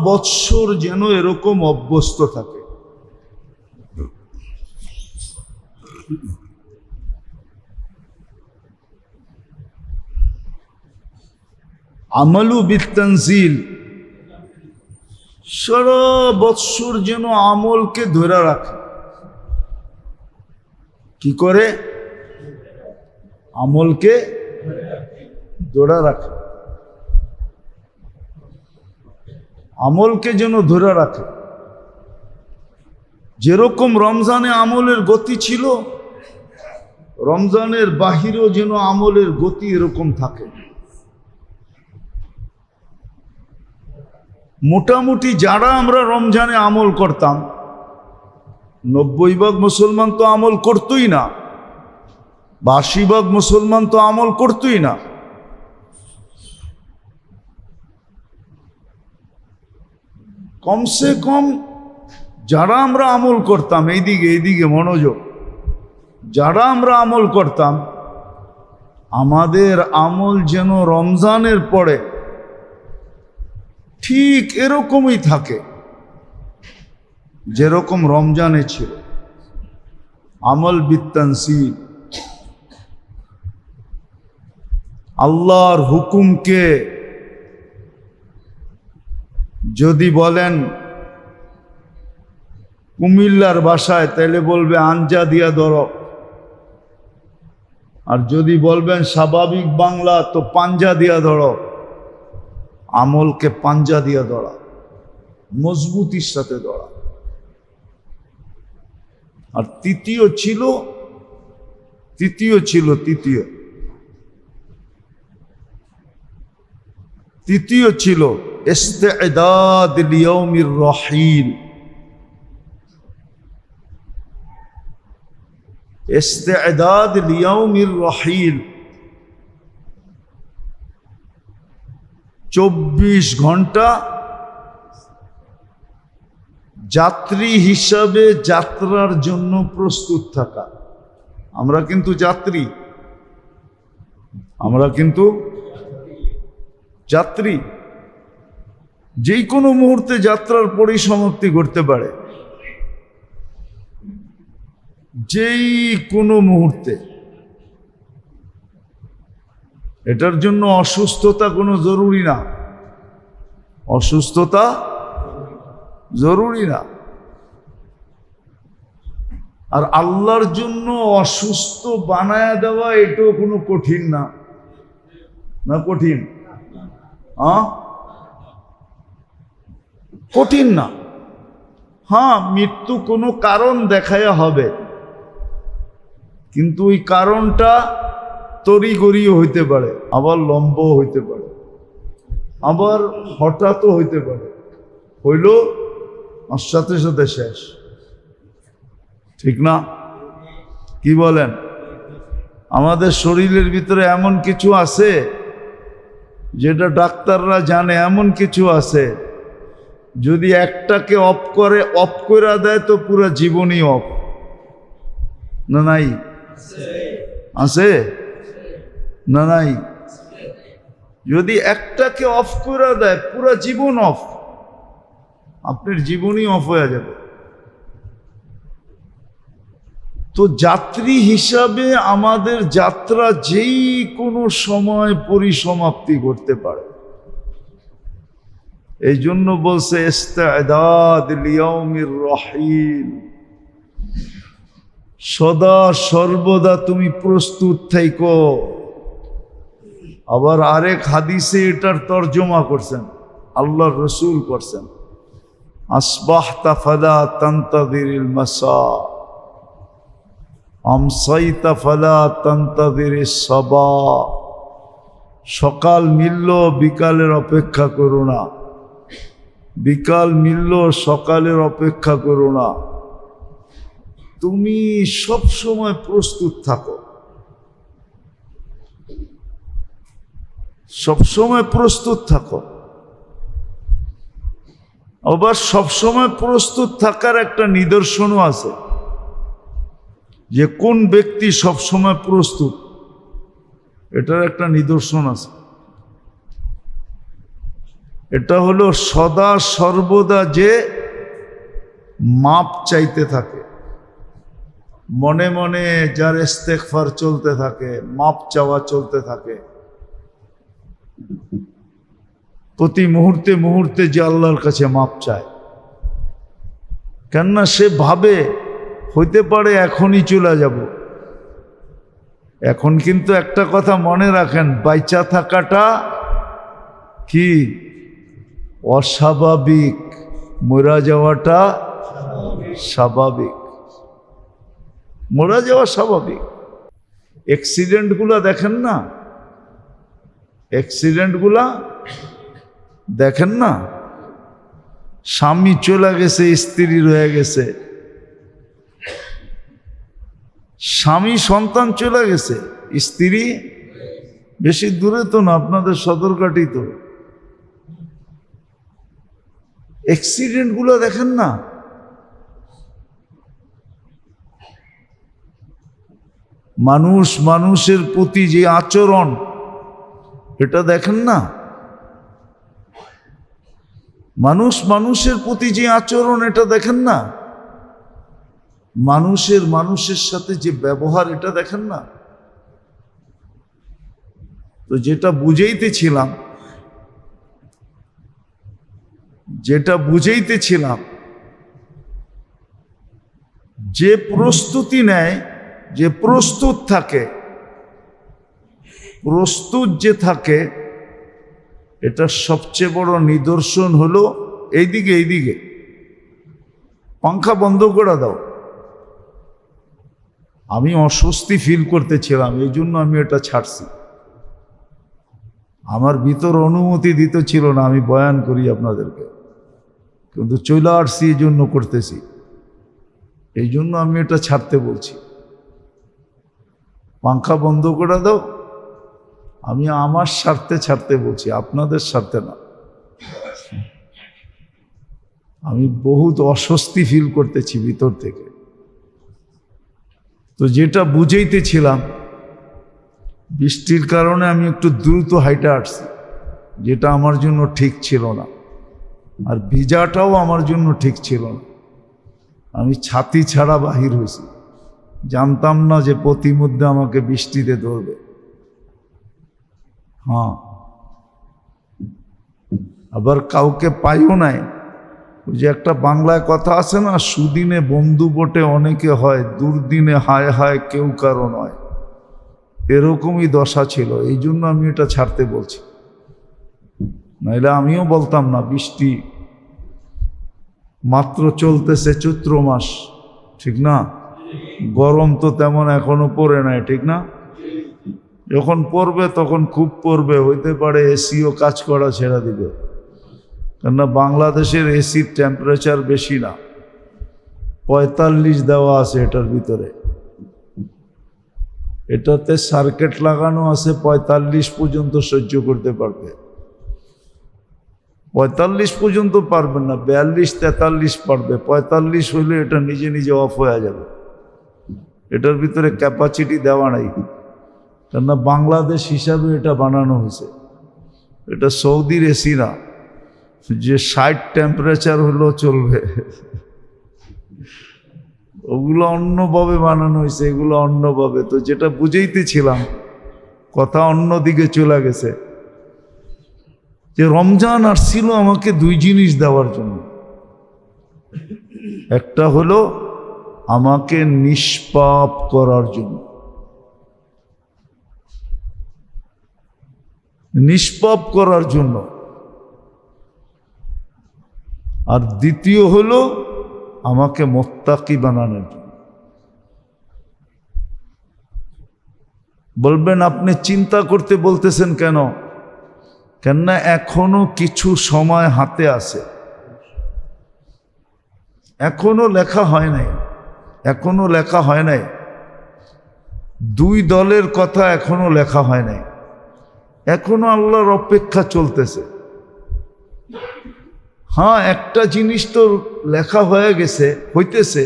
বৎসর যেন এরকম অভ্যস্ত থাকে। আমলু বিত্তানজিল, সারা বৎসর যেন আমলকে ধরে রাখে। কি করে? আমলকে ধরে রাখে, আমলকে যেন ধরে রাখে। যেরকম রমজানে আমলের গতি ছিল, রমজানের বাহিরেও যেন আমলের গতি এরকম থাকে। মোটামুটি যারা আমরা রমজানে আমল করতাম, 90% মুসলমান তো আমল করতই না, 82% মুসলমান তো আমল করতই না। কমসে কম যারা আমরা আমল করতাম, এইদিকে মনোযোগ, যারা আমরা আমল করতাম, আমাদের আমল যেন রমজানের পরে ঠিক এরকমই থাকে যেরকম রমজানে ছিল। আমল বিত্তানসিল, আল্লাহর হুকুমকে যদি বলেন কুমিল্লার ভাষায়, তাহলে বলবে আঞ্জা দিয়া ধরো, আর যদি বলবেন স্বাভাবিক বাংলা, তো পাঞ্জা দিয়া ধরো। আমলকে পাঞ্জা দিয়া ধরা, মজবুতির সাথে ধরা। আর তৃতীয় ছিল ইস্তেদাদ লিয়াউমির রহিল। ইস্তেদাদ লিয়াউমির রহিল, 24 ঘন্টা যাত্রী হিসাবে যাত্রার জন্য প্রস্তুত থাকা। আমরা কিন্তু যাত্রী, যেই কোনো মুহূর্তে যাত্রার পরিসমাপ্তি ঘটতে পারে, যেই কোনো মুহূর্তে। এটার জন্য অসুস্থতা কোনো জরুরি না, অসুস্থতা জরুরি না। আর আল্লাহর জন্য অসুস্থ বানায়া দেওয়া এটাও কোনো কঠিন না। কঠিন? কঠিন না। হ্যাঁ, মৃত্যু কোনো কারণ দেখায়া হবে, কিন্তু ওই কারণটা তড়িঘড়িও হইতে পারে, আবার লম্বও হইতে পারে, আবার হঠাৎও হইতে পারে। হইল আর সাথে সাথে শেষ। ঠিক না? কি বলেন? আমাদের শরীরের ভিতরে এমন কিছু আছে যেটা ডাক্তাররা জানে, এমন কিছু আছে যদি একটাকে অফ করে দেয় তো পুরো জীবনই অফ। না নাই? আছে না নাই? যদি একটাকে অফ করে দেয় পুরো জীবন অফ, আপনার জীবনই অফ হয়ে যাবে। তো যাত্রী হিসাবে আমাদের যাত্রা যেই কোনো সময় পরিসমাপ্তি করতে পারে। এই জন্য বলছে ইস্তেদাদ লিয়াউমির রহিল। সদা সর্বদা তুমি প্রস্তুত থাইকো। আবার আরেক হাদিসে এটার তর্জমা করছেন, আল্লাহর রসুল করছেন, আসবাহতা ফালা তান্তাযিরিল মাসা, আমসাইতা ফালা তান্তাযিরিস সাবা। সকাল মিলল বিকালের অপেক্ষা করো না, বিকাল মিলল সকালের অপেক্ষা করো না। তুমি সব সময় প্রস্তুত থাকো, সব সময় প্রস্তুত থাকো। আবার সবসময় প্রস্তুত থাকার একটা নিদর্শনও আছে, যে কোন ব্যক্তি সবসময় প্রস্তুত, এটার একটা নিদর্শন আছে। এটা হলো সদা সর্বদা যে মাপ চাইতে থাকে, মনে মনে যার ইস্তেগফার চলতে থাকে, মাপ চাওয়া চলতে থাকে, প্রতি মুহূর্তে মুহূর্তে যে আল্লাহর কাছে মাপ চায়। কেননা সে ভাবে হইতে পারে এখনই চলে যাব। এখন কিন্তু একটা কথা মনে রাখেন, বাইচা থাকাটা কি অস্বাভাবিক, মরা যাওয়াটা স্বাভাবিক। মরা যাওয়া স্বাভাবিক। অ্যাক্সিডেন্টগুলা দেখেন না, অ্যাক্সিডেন্টগুলা দেখেন না, স্বামী চলে গেছে, স্ত্রী রয়ে গেছে, স্বামী সন্তান চলে গেছে, স্ত্রী বেশি দূরে তো না, আপনাদের সদরঘাটি তো। অ্যাক্সিডেন্টগুলো দেখেন না, মানুষ মানুষের প্রতি যে আচরণ, এটা দেখেন না, মানুষ মানুষের প্রতি যে আচরণ, এটা দেখেন না, মানুষের মানুষের সাথে যে ব্যবহার, এটা দেখেন না। তো যেটা বুঝাইতেছিলাম, যে প্রস্তুতি নেয়, যে প্রস্তুত থাকে, প্রস্তুত যে থাকে, এটা সবচেয়ে বড় নিদর্শন হলো এইদিকে পাংখা বন্ধ করে দাও। আমি অস্বস্তি ফিল করতেছিলাম, এই জন্য আমি এটা ছাড়ছি। আমার ভিতর অনুমতি দিতে ছিল না আমি বয়ান করি আপনাদেরকে, কিন্তু চলে আসছি, এই জন্য করতেছি, এই জন্য আমি এটা ছাড়তে বলছি। পাংখা বন্ধ করে দাও, আমি আমার স্বার্থে ছাড়তে বলছি, আপনাদের স্বার্থে না। আমি বহুত অস্বস্তি ফিল করতেছি ভিতর থেকে। তো যেটা বুঝাইতেছিলাম, বৃষ্টির কারণে আমি একটু দ্রুত হাইটে আসছি, যেটা আমার জন্য ঠিক ছিল না, আর ভিজাটাও আমার জন্য ঠিক ছিল না। আমি ছাতি ছাড়া বাহির হয়েছি, জানতাম না যে প্রতিমধ্যে আমাকে বৃষ্টিতে ধরবে। হ্যাঁ, আবার কাউকে পাইও নাই। ওই যে একটা বাংলায় কথা আছে না, সুদিনে বন্ধু বটে অনেকে হয়, দুর্দিনে হায় হায় কেউ কারো নয়। এরকমই দশা ছিল, এই জন্য আমি এটা ছাড়তে বলছি। নাইলে আমিও বলতাম না, বৃষ্টি মাত্র চলতেছে চৈত্র মাস, ঠিক না? গরম তো তেমন এখনো পড়ে নাই, ঠিক না? যখন পড়বে তখন খুব পড়বে, হইতে পারে এসিও কাজ করা ছেড়ে দিবে। কেননা বাংলাদেশের এসির টেম্পারেচার বেশি না, 45 দেওয়া আছে এটার ভিতরে। এটাতে সার্কিট লাগানো আছে, 45 পর্যন্ত সহ্য করতে পারবে। 45 পর্যন্ত পারবেন না, 42, 43 পারবে। 45 হইলে এটা নিজে নিজে অফ হয়ে যাবে। এটার ভিতরে ক্যাপাসিটি দেওয়া নাই, কেননা বাংলাদেশ হিসাবে এটা বানানো হয়েছে। এটা সৌদির এসি না, যে 60 টেম্পারেচার হলেও চলবে। ওগুলো অন্যভাবে বানানো হয়েছে, এগুলো অন্যভাবে। তো যেটা বুঝাইতেছিলাম, কথা অন্যদিকে চলে গেছে, যে রমজান আসছিল আমাকে দুই জিনিস দেওয়ার জন্য। একটা হলো আমাকে নিষ্পাপ করার জন্য, নিষ্পাপ করার জন্য। আর দ্বিতীয় হলো আমাকে মুত্তাকি বানানোর জন্য। বলবেন আপনি চিন্তা করতে বলতেছেন কেন? কেননা এখনো কিছু সময় হাতে আছে, এখনো লেখা হয় নাই, এখনো লেখা হয় নাই। দুই দলের কথা এখনো লেখা হয় নাই, এখনো আল্লাহর অপেক্ষা চলতেছে। হ্যাঁ, একটা জিনিস তো লেখা হয়ে গেছে, হইতেছে।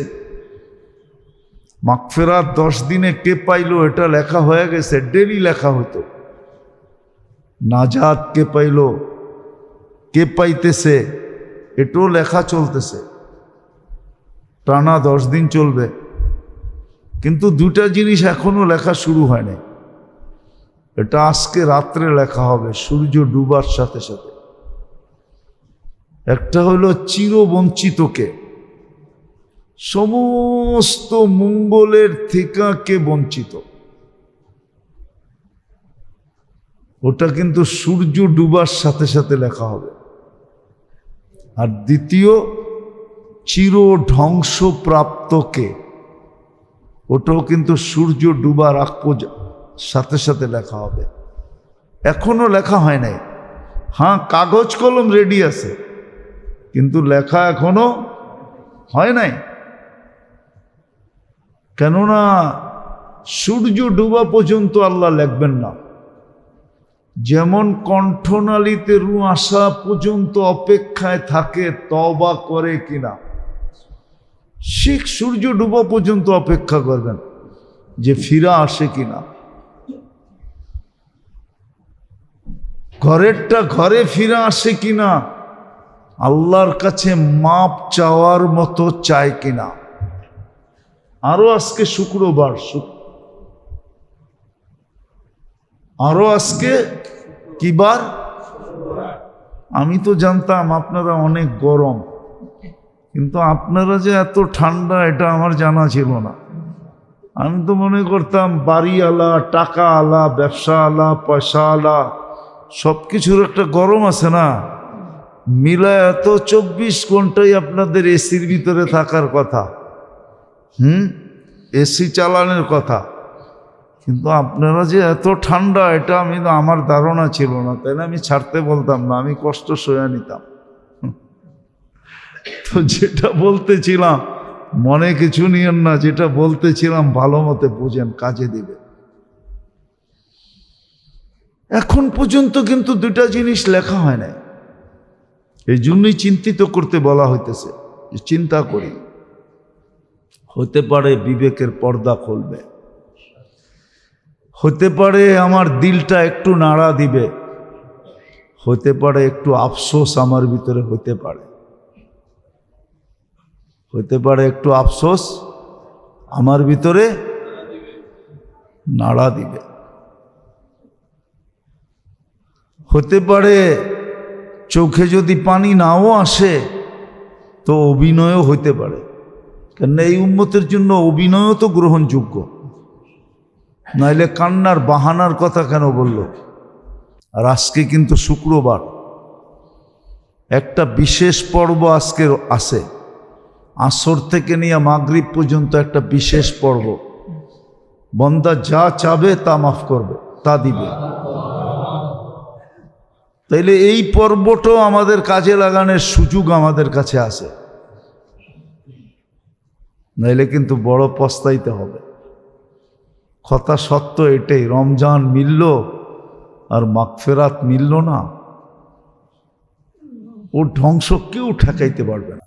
মাগফিরাত 10 দিনে কে পাইলো এটা লেখা হয়ে গেছে, ডেলি লেখা হতো। নাজাত কে পাইলো, কে পাইতেছে, এটাও লেখা চলতেছে, টানা 10 দিন চলবে। কিন্তু দুটা জিনিস এখনো লেখা শুরু হয়নি। এটা আজকে রাত্রে লেখা হবে সূর্য ডুবার সাথে সাথে। একটা হলো চিরবঞ্চিতকে, সমস্ত মঙ্গলের থেকে কে বঞ্চিত, ওটা কিন্তু সূর্য ডুবার সাথে সাথে লেখা হবে। আর দ্বিতীয় চির ধ্বংসপ্রাপ্তকে, ওটাও কিন্তু সূর্য ডুবার সাথে সাথে লেখা হবে। এখনো লেখা হয় নাই। হ্যাঁ, কাগজ কলম রেডি আছে, কিন্তু লেখা এখনো হয় নাই। কেননা সূর্য ডুবা পর্যন্ত আল্লাহ লিখবেন না। যেমন কণ্ঠনালীতে রু আসা পর্যন্ত অপেক্ষায় থাকে তওবা করে কিনা, ঠিক সূর্য ডুবা পর্যন্ত অপেক্ষা করবেন যে ফিরা আসে কিনা। ঘরেরটা ঘরে ফিরা আসে কিনা, আল্লাহর কাছে মাপ চাওয়ার মতো চায় কিনা। আরো আজকে শুক্রবার, আরো আজকে কি বার? আমি তো জানতাম আপনারা অনেক গরম, কিন্তু আপনারা যে এত ঠান্ডা এটা আমার জানা ছিল না। আমি তো মনে করতাম বাড়িওয়ালা, টাকা আলা, ব্যবসা আলা, পয়সা আলা সব কিছুর একটা গরম আছে না, মিলা এত 24 ঘন্টাই আপনাদের এসির ভিতরে থাকার কথা, এসি চালানোর কথা। কিন্তু আপনারা যে এত ঠান্ডা এটা আমার ধারণা ছিল না, তাই না? আমি ছাড়তে বলতাম না, আমি কষ্ট সয়ে নিতাম। তো যেটা বলতেছিলাম, মনে কিছু নিয়েন না, যেটা বলতেছিলাম ভালো মতে বুঝেন, কাজে দিবে। এখন পর্যন্ত কিন্তু দুটা জিনিস লেখা হয় নাই। এই জন্যই চিন্তিত করতে বলা হইতেছে, চিন্তা করি। হতে পারে বিবেকের পর্দা খুলবে, হতে পারে আমার দিলটা একটু নাড়া দিবে, হতে পারে একটু আফসোস আমার ভিতরে হতে পারে, হতে পারে একটু আফসোস আমার ভিতরে নাড়া দিবে, হতে পারে চোখে যদি পানি নাও আসে তো অভিনয়ও হইতে পারে। কেননা এই উম্মতের জন্য অভিনয়ও তো গ্রহণযোগ্য, নাইলে কান্নার বাহানার কথা কেন বলল? আর আজকে কিন্তু শুক্রবার, একটা বিশেষ পর্ব আজকে আছে, আসর থেকে নিয়ে মাগরিব পর্যন্ত একটা বিশেষ পর্ব। বন্দা যা চাবে তা মাফ করবে, তা দিবে। তাইলে এই পর্বটাও আমাদের কাজে লাগানোর সুযোগ আমাদের কাছে আছে, নাইলে কিন্তু বড় পস্তাইতে হবে। কথা সত্য এটাই, রমজান মিলল আর মাগফিরাত মিলল না, ওর ধ্বংস কেউ ঠেকাইতে পারবে না।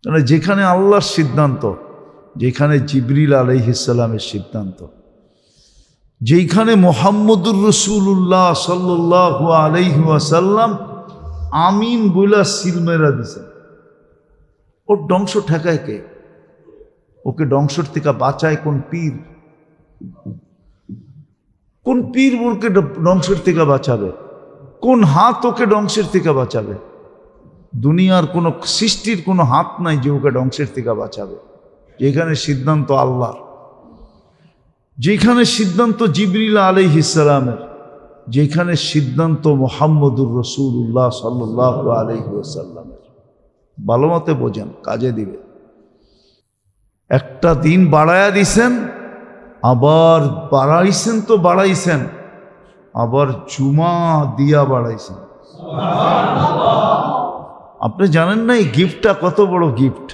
মানে যেখানে আল্লাহর সিদ্ধান্ত, যেখানে জিবরিল আলাইহিস সালামের সিদ্ধান্ত, যেখানে মুহাম্মদুর রাসূলুল্লাহ সাল্লাল্লাহু আলাইহি ওয়াসাল্লাম আমিন বইলা সিল মেরা দিছেন, ওর ধ্বংস ঠেকায় কে? ওকে ধ্বংসের থেকে বাঁচায় কোন পীর? কোন পীর ওকে ধ্বংসের থেকে বাঁচাবে? কোন হাত ওকে ধ্বংসের থেকে বাঁচাবে? দুনিয়ার কোনো সৃষ্টির কোনো হাত নাই যে ওকে ধ্বংসের থেকে বাঁচাবে। যেখানে সিদ্ধান্ত আল্লাহর, যেখানে সিদ্ধান্ত জিবরিল আলাইহিস সালামের, যেখানে সিদ্ধান্ত মুহাম্মদুর রাসূলুল্লাহ সাল্লাল্লাহু আলাইহি ওয়াসাল্লামের। ভালো মতে বোঝেন, কাজে দিবে। একটা দিন বাড়ায়া দিছেন, আবার বাড়াইছেন তো বাড়াইছেন, আবার জুমা দিয়া বাড়াইছেন। আপনি জানেন না এই গিফটটা কত বড় গিফট?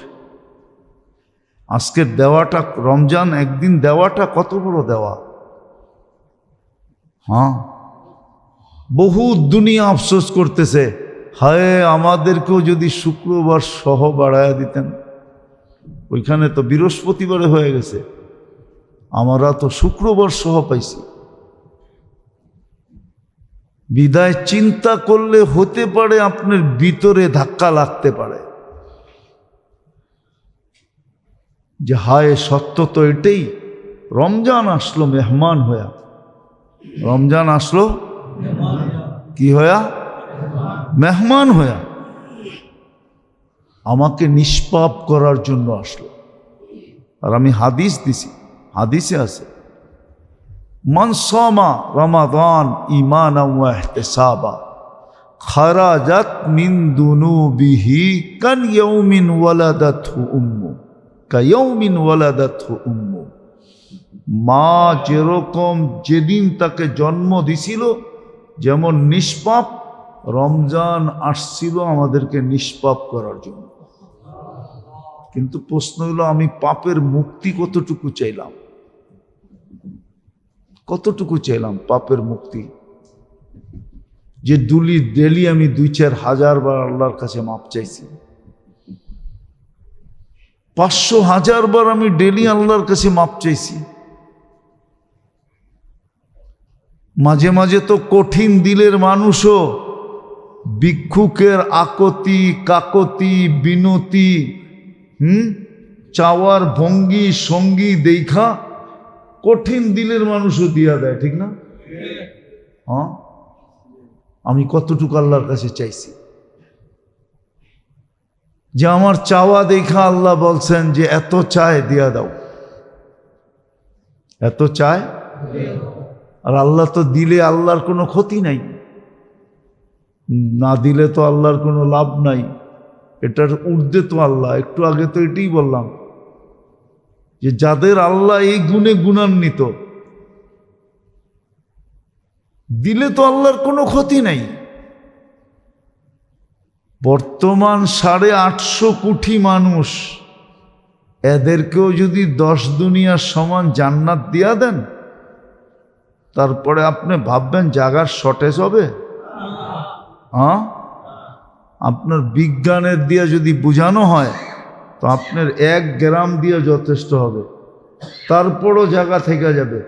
আজকের দেওয়াটা, রমজান একদিন দেওয়াটা কত বড় দেওয়া। হ্যাঁ, বহু দুনিয়া আফসোস করতেছে, হায় আমাদেরকেও যদি শুক্রবার সহ বাড়ায়া দিতেন। ওইখানে তো বৃহস্পতিবারে হয়ে গেছে, আমরা তো শুক্রবার সহ পাইছি। বিদায় চিন্তা করলে হতে পারে আপনার ভিতরে ধাক্কা লাগতে পারে যে হায়, সত্য তো এটাই। রমজান আসলো মেহমান হয়া, রমজান আসলো কি হয়া? মেহমান হয়া। আমাকে নিষ্পাপ করার জন্য আসলো। আর আমি হাদিস দিছি, হাদিসে আছে, মান সামা রমাদান ঈমানান ওয়া ইহতিসাবা খারাজাত মিন দুনুবিহি কান ইয়াউমিন ওয়ালাদাতহু উম্মু, কায়াউমিন ওয়ালাদাতহু উম্মু। মা যেরকম যেদিন তাকে জন্ম দিছিল, যেমন নিষ্পাপ, রমজান আসছিল আমাদেরকে নিষ্পাপ করার জন্য। কিন্তু প্রশ্ন হলো, আমি পাপের মুক্তি কতটুকু চাইলাম? কতটুকু চাইলাম পাপের মুক্তি? যে ডেলি আমি 2-4 বার আল্লাহর কাছে মাপ চাইছি, 500,000 বার আমি ডেলি আল্লাহর কাছে মাপ চাইছি। মাঝে মাঝে তো কঠিন দিলের মানুষও ভিক্ষুকের আকতি কাকতি বিনতি চাওয়ার ভঙ্গি সঙ্গী দেখা কঠিন দিলের মানুষও দিয়া দেয়, ঠিক না? হ্যাঁ, আমি কতটুকু আল্লাহর কাছে চাইছি যে আমার চাওয়া দেখা আল্লাহ বলছেন যে এত চায় দিয়া দাও, এত চায়। আর আল্লাহ তো দিলে আল্লাহর কোনো ক্ষতি নাই, না দিলে তো আল্লাহর কোনো লাভ নাই। এটার ঊর্ধ্বে তো আল্লাহ। একটু আগে তো এটাই বললাম যে যাদের আল্লাহ এই গুণে গুণান্বিত, দিলে তো আল্লাহর কোনো ক্ষতি নাই। বর্তমান 850 কোটি মানুষ, এদেরকেও যদি 10 দুনিয়ার সমান জান্নাত দিয়া দেন, তারপরে আপনি ভাববেন জাগার শর্টেজ হবে? হ্যাঁ, আপনার বিজ্ঞানের দিয়ে যদি বোঝানো হয় তো আপনার 1 গ্রাম দিয়ে যথেষ্ট হবে, তারপরও জায়গা থেকে যাবে।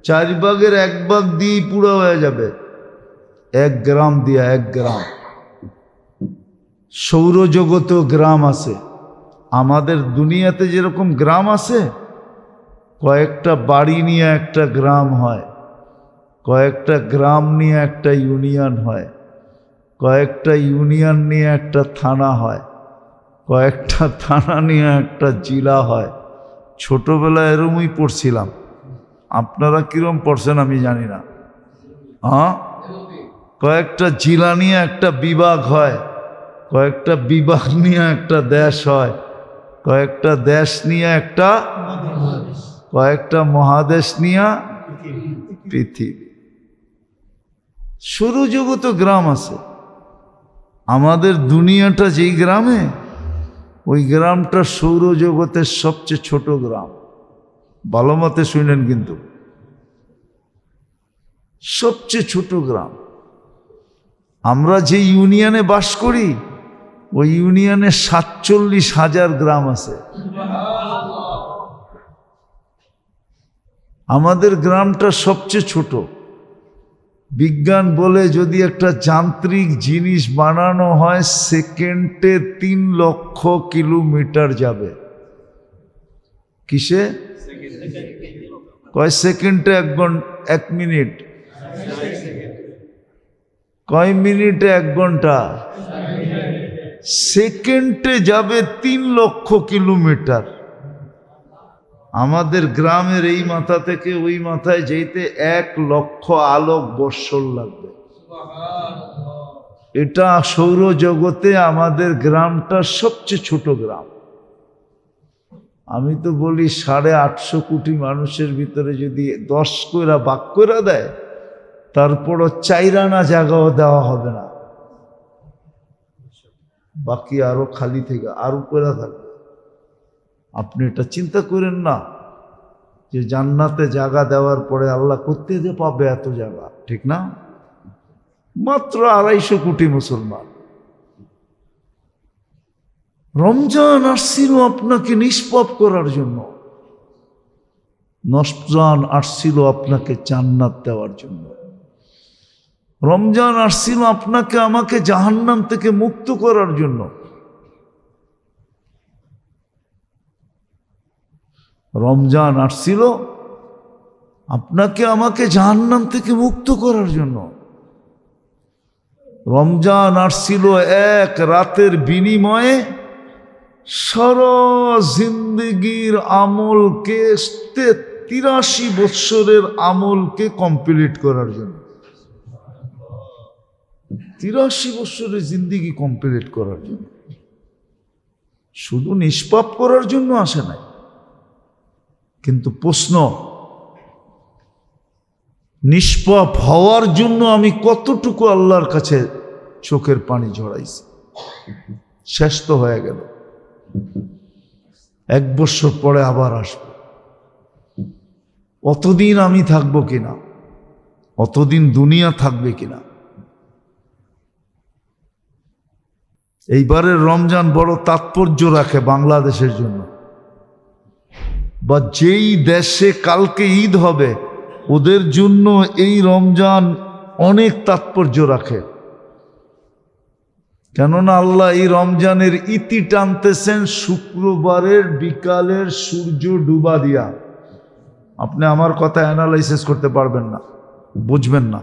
4 ভাগের 1 ভাগ দিয়েই পুরো হয়ে যাবে। 1 গ্রাম দিয়ে 1 গ্রাম। সৌরজগতেও গ্রাম আছে। আমাদের দুনিয়াতে যেরকম গ্রাম আছে, কয়েকটা বাড়ি নিয়ে একটা গ্রাম হয়, কয়েকটা গ্রাম নিয়ে একটা ইউনিয়ন হয়, কয়েকটা ইউনিয়ন নিয়ে একটা থানা হয়, কয়েকটা থানা নিয়ে একটা জেলা হয়। ছোটবেলায় এরমই পড়ছিলাম, আপনারা কিরম পড়ছেন আমি জানি না। হ্যাঁ, কয়েকটা জেলা নিয়ে একটা বিভাগ হয়, কয়েকটা বিভাগ নিয়ে একটা দেশ হয়, কয়েকটা দেশ নিয়ে একটা, কয়েকটা মহাদেশ নিয়ে পৃথিবী। সৌরজগতে গ্রাম আছে। আমাদের দুনিয়াটা যেই গ্রামে, ওই গ্রামটা সৌরজগতের সবচেয়ে ছোট গ্রাম। ভালো মতে শুনেন, কিন্তু সবচেয়ে ছোট গ্রাম। আমরা যে ইউনিয়নে বাস করি, ওই ইউনিয়নে 47,000 গ্রাম আছে। আমাদের গ্রামটা সবচেয়ে ছোট। বিজ্ঞান বলে যদি একটা যান্ত্রিক জিনিস বানানো হয়, সেকেন্ডে 3 লক্ষ কিলোমিটার যাবে। কিসে? কয় সেকেন্ডে 1 মিনিট? কয় মিনিটে 1 ঘন্টা? সেকেন্ডে যাবে 3 লক্ষ কিলোমিটার। আমাদের গ্রামের এই মাথা থেকে ওই মাথায় যেতে 1,00,000 আলোক বৎসর লাগবে। এটা সৌরজগতে আমাদের গ্রামটা সবচেয়ে ছোট গ্রাম। আমি তো বলি 850 কোটি মানুষের ভিতরে যদি 10 কইরা ভাগ কইরা দেয়, তারপরও 4 আনা জায়গাও দেওয়া হবে না, বাকি আরো খালি থেকে আরো কইরা থাকবে। আপনি এটা চিন্তা করেন না যে জান্নাতে জায়গা দেওয়ার পরে আল্লাহ করতে যে পাবে এত জায়গা, ঠিক না? মাত্র 250 কোটি মুসলমান। রমজান আসছিল আপনাকে নিষ্পাপ করার জন্য, রমজান আসছিল আপনাকে জান্নাত দেওয়ার জন্য, রমজান আসছিল আপনাকে আমাকে জাহান্নাম থেকে মুক্ত করার জন্য। রমজান আসছিল আপনাকে আমাকে জাহান্নাম থেকে মুক্ত করার জন্য। রমজান আসছিল এক রাতের বিনিময়ে সারা জিন্দগির আমলকে 83 বৎসরের আমলকে কমপ্লিট করার জন্য। 83 বৎসরের জিন্দগি কমপ্লিট করার জন্য, শুধু নিষ্পাপ করার জন্য আসে নাই। কিন্তু প্রশ্ন, নিষ্পাপ হওয়ার জন্য আমি কতটুকু আল্লাহর কাছে চোখের পানি ঝরাইছি? শেষ তো হয়ে গেল, 1 বছর পরে আবার আসবো। অতদিন আমি থাকবো কিনা, অতদিন দুনিয়া থাকবে কিনা? এইবারের রমজান বড় তাৎপর্য রাখে বাংলাদেশের জন্য, বা যেই দেশে কালকে ঈদ হবে ওদের জন্য এই রমজান অনেক তাৎপর্য রাখে। কেননা আল্লাহ এই রমজানের ইতি টানতেছেন শুক্রবারের বিকালের সূর্য ডুবা দিয়া। আপনি আমার কথা অ্যানালাইসিস করতে পারবেন না, বুঝবেন না,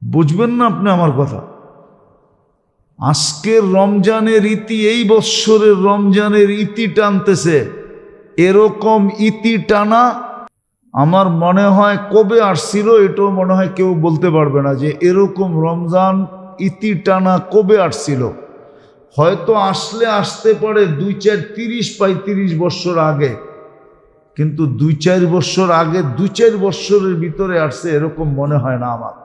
বুঝবেন না আপনি আমার কথা। আজকের রমজানের ইতি, এই বৎসরের রমজানের ইতি টানতেছে। এরকম ইতি টানা আমার মনে হয় কবে আসছিল এটাও মনে হয় কেউ বলতে পারবে না, যে এরকম রমজান ইতি টানা কবে আসছিল। হয়তো আসলে আসতে পারে 2-4-30-35 বৎসর আগে, কিন্তু 2-4 বৎসর আগে 2-4 বৎসরের ভিতরে আসছে এরকম মনে হয় না আমার।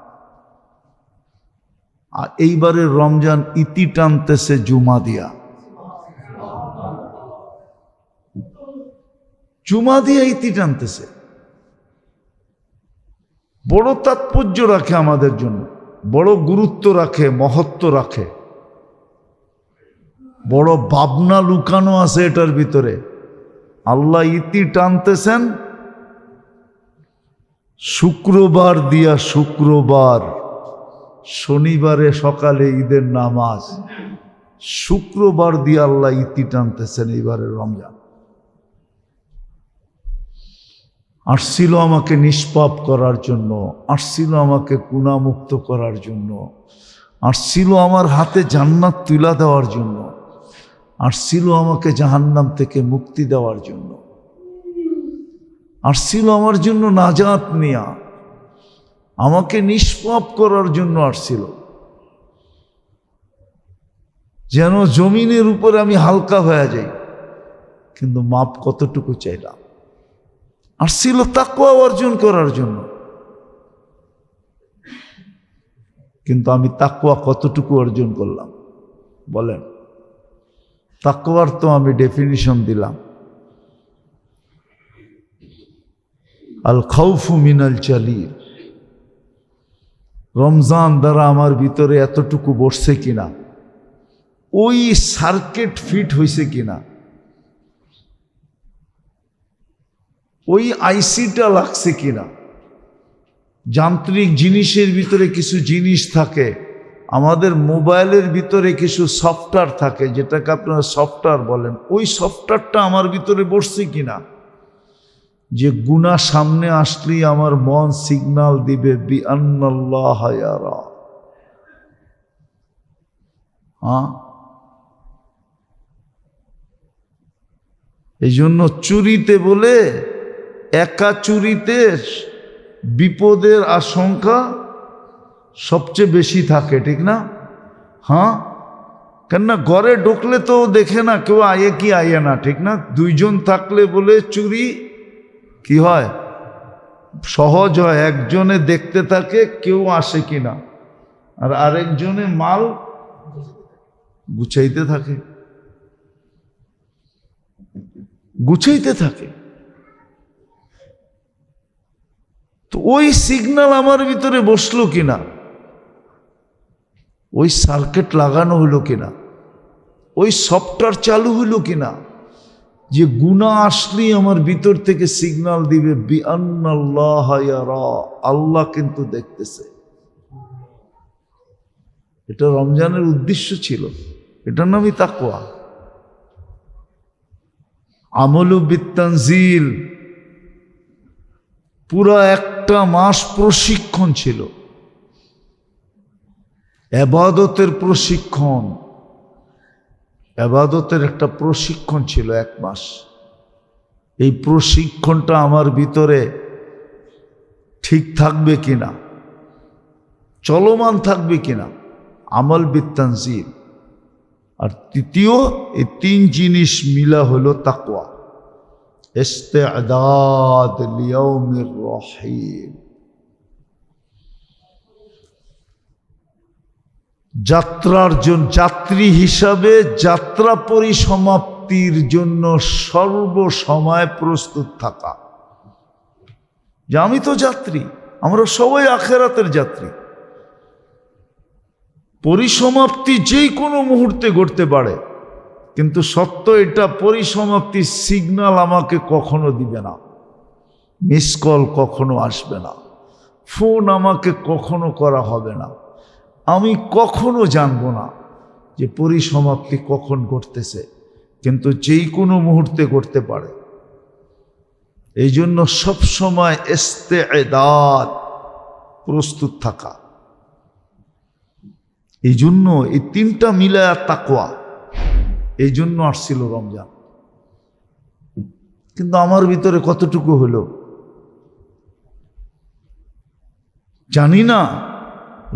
আর এইবারের রমজান ইতি টানতেছে জুমা দিয়া, জুমা দিয়া ইতি টানতেছে। বড় তাৎপর্য রাখে আমাদের জন্য, বড় গুরুত্ব রাখে, মহত্ব রাখে, বড় ভাবনা লুকানো আছে এটার ভিতরে। আল্লাহ ইতি টানতেছেন শুক্রবার দিয়া, শুক্রবার, শনিবারে সকালে ঈদের নামাজ, শুক্রবার দিয়ে আল্লাহ ইতি টানতেছেন এইবারের রমজান। আসছিল আমাকে নিষ্পাপ করার জন্য, আসছিল আমাকে গুনাহমুক্ত করার জন্য, আসছিল আমার হাতে জান্নাত তুলা দেওয়ার জন্য, আসছিল আমাকে জাহান্নাম থেকে মুক্তি দেওয়ার জন্য, আসছিল আমার জন্য নাজাত নিয়া, আমাকে নিষ্পাপ করার জন্য আসছিল, যেন জমিনের উপরে আমি হালকা হয়ে যাই। কিন্তু মাপ কতটুকু চাইলাম? আসছিল তাকওয়া অর্জন করার জন্য, কিন্তু আমি তাকওয়া কতটুকু অর্জন করলাম বলেন? তাকওয়ার তো আমি ডেফিনিশন দিলাম, আল খাউফু মিনাল জালিল। রমজান দ্বারা আমার ভিতরে এতটুকু বসছে কিনা, ওই সার্কিট ফিট হয়েছে কিনা, ওই আইসিটা লাগছে কিনা। যান্ত্রিক জিনিসের ভিতরে কিছু জিনিস থাকে, আমাদের মোবাইলের ভিতরে কিছু সফটওয়্যার থাকে, যেটাকে আপনারা সফটওয়্যার বলেন, ওই সফটওয়্যারটা আমার ভিতরে বসছে কিনা, যে গুনাহ সামনে আসলেই আমার মন সিগন্যাল দিবে বিআন্নাল্লাহ ইয়ারা। এই জন্য চুরিতে বলে একা চুরিতে বিপদের আশঙ্কা সবচেয়ে বেশি থাকে, ঠিক না? হ্যাঁ, কেননা ঘরে ঢুকলে তো দেখে না কেউ আয়ে কি আয়ে না, ঠিক না? দুইজন থাকলে বলে চুরি কি হয়, সহজ হয়। একজনে দেখতে থাকে কেউ আসে কিনা, আর আরেকজনে মাল গুছাইতে থাকে, গুছাইতে থাকে। তো ওই সিগন্যাল আমার ভিতরে বসলো কিনা, ওই সার্কিট লাগানো হলো কিনা, ওই সফটওয়্যার চালু হলো কিনা, যে গুনাহ আসলেই আমার ভিতর থেকে সিগন্যাল দিবে বিআন্নাল্লাহ ইয়ারা, আল্লাহ কিন্তু দেখতেছে। এটা রমজানের উদ্দেশ্য ছিল, এটার নামই তাকওয়া। আমলু বিত্তানজিল পুরা একটা মাস প্রশিক্ষণ ছিল, ইবাদতের প্রশিক্ষণ, ইবাদতের একটা প্রশিক্ষণ ছিল এক মাস। এই প্রশিক্ষণটা আমার ভিতরে ঠিক থাকবে কিনা, চলমান থাকবে কিনা, আমল বিত্তানজিল। আর তৃতীয়, এই তিন জিনিস মিলা হলো তাকওয়া, ইস্তিআদাদ লিয়াউমির রহিম। যাত্রার জন্য, যাত্রী হিসাবে যাত্রা পরিসমাপ্তির জন্য সর্বসময় প্রস্তুত থাকা। যে আমি তো যাত্রী, আমরা সবাই আখেরাতের যাত্রী। পরিসমাপ্তি যেই কোনো মুহূর্তে ঘটতে পারে, কিন্তু সত্য এটা পরিসমাপ্তির সিগন্যাল আমাকে কখনো দিবে না, মিস কল কখনো আসবে না, ফোন আমাকে কখনো করা হবে না, আমি কখনো জানবো না যে পরিসমাপ্তি কখন ঘটতেছে, কিন্তু যেই কোনো মুহূর্তে ঘটতে পারে। এই জন্য সবসময় ইস্তেদাদ, প্রস্তুত থাকা। এই জন্য এই তিনটা মিলায়া তাকওয়া, এই জন্য আসছিল রমজান। কিন্তু আমার ভিতরে কতটুকু হলো জানি না।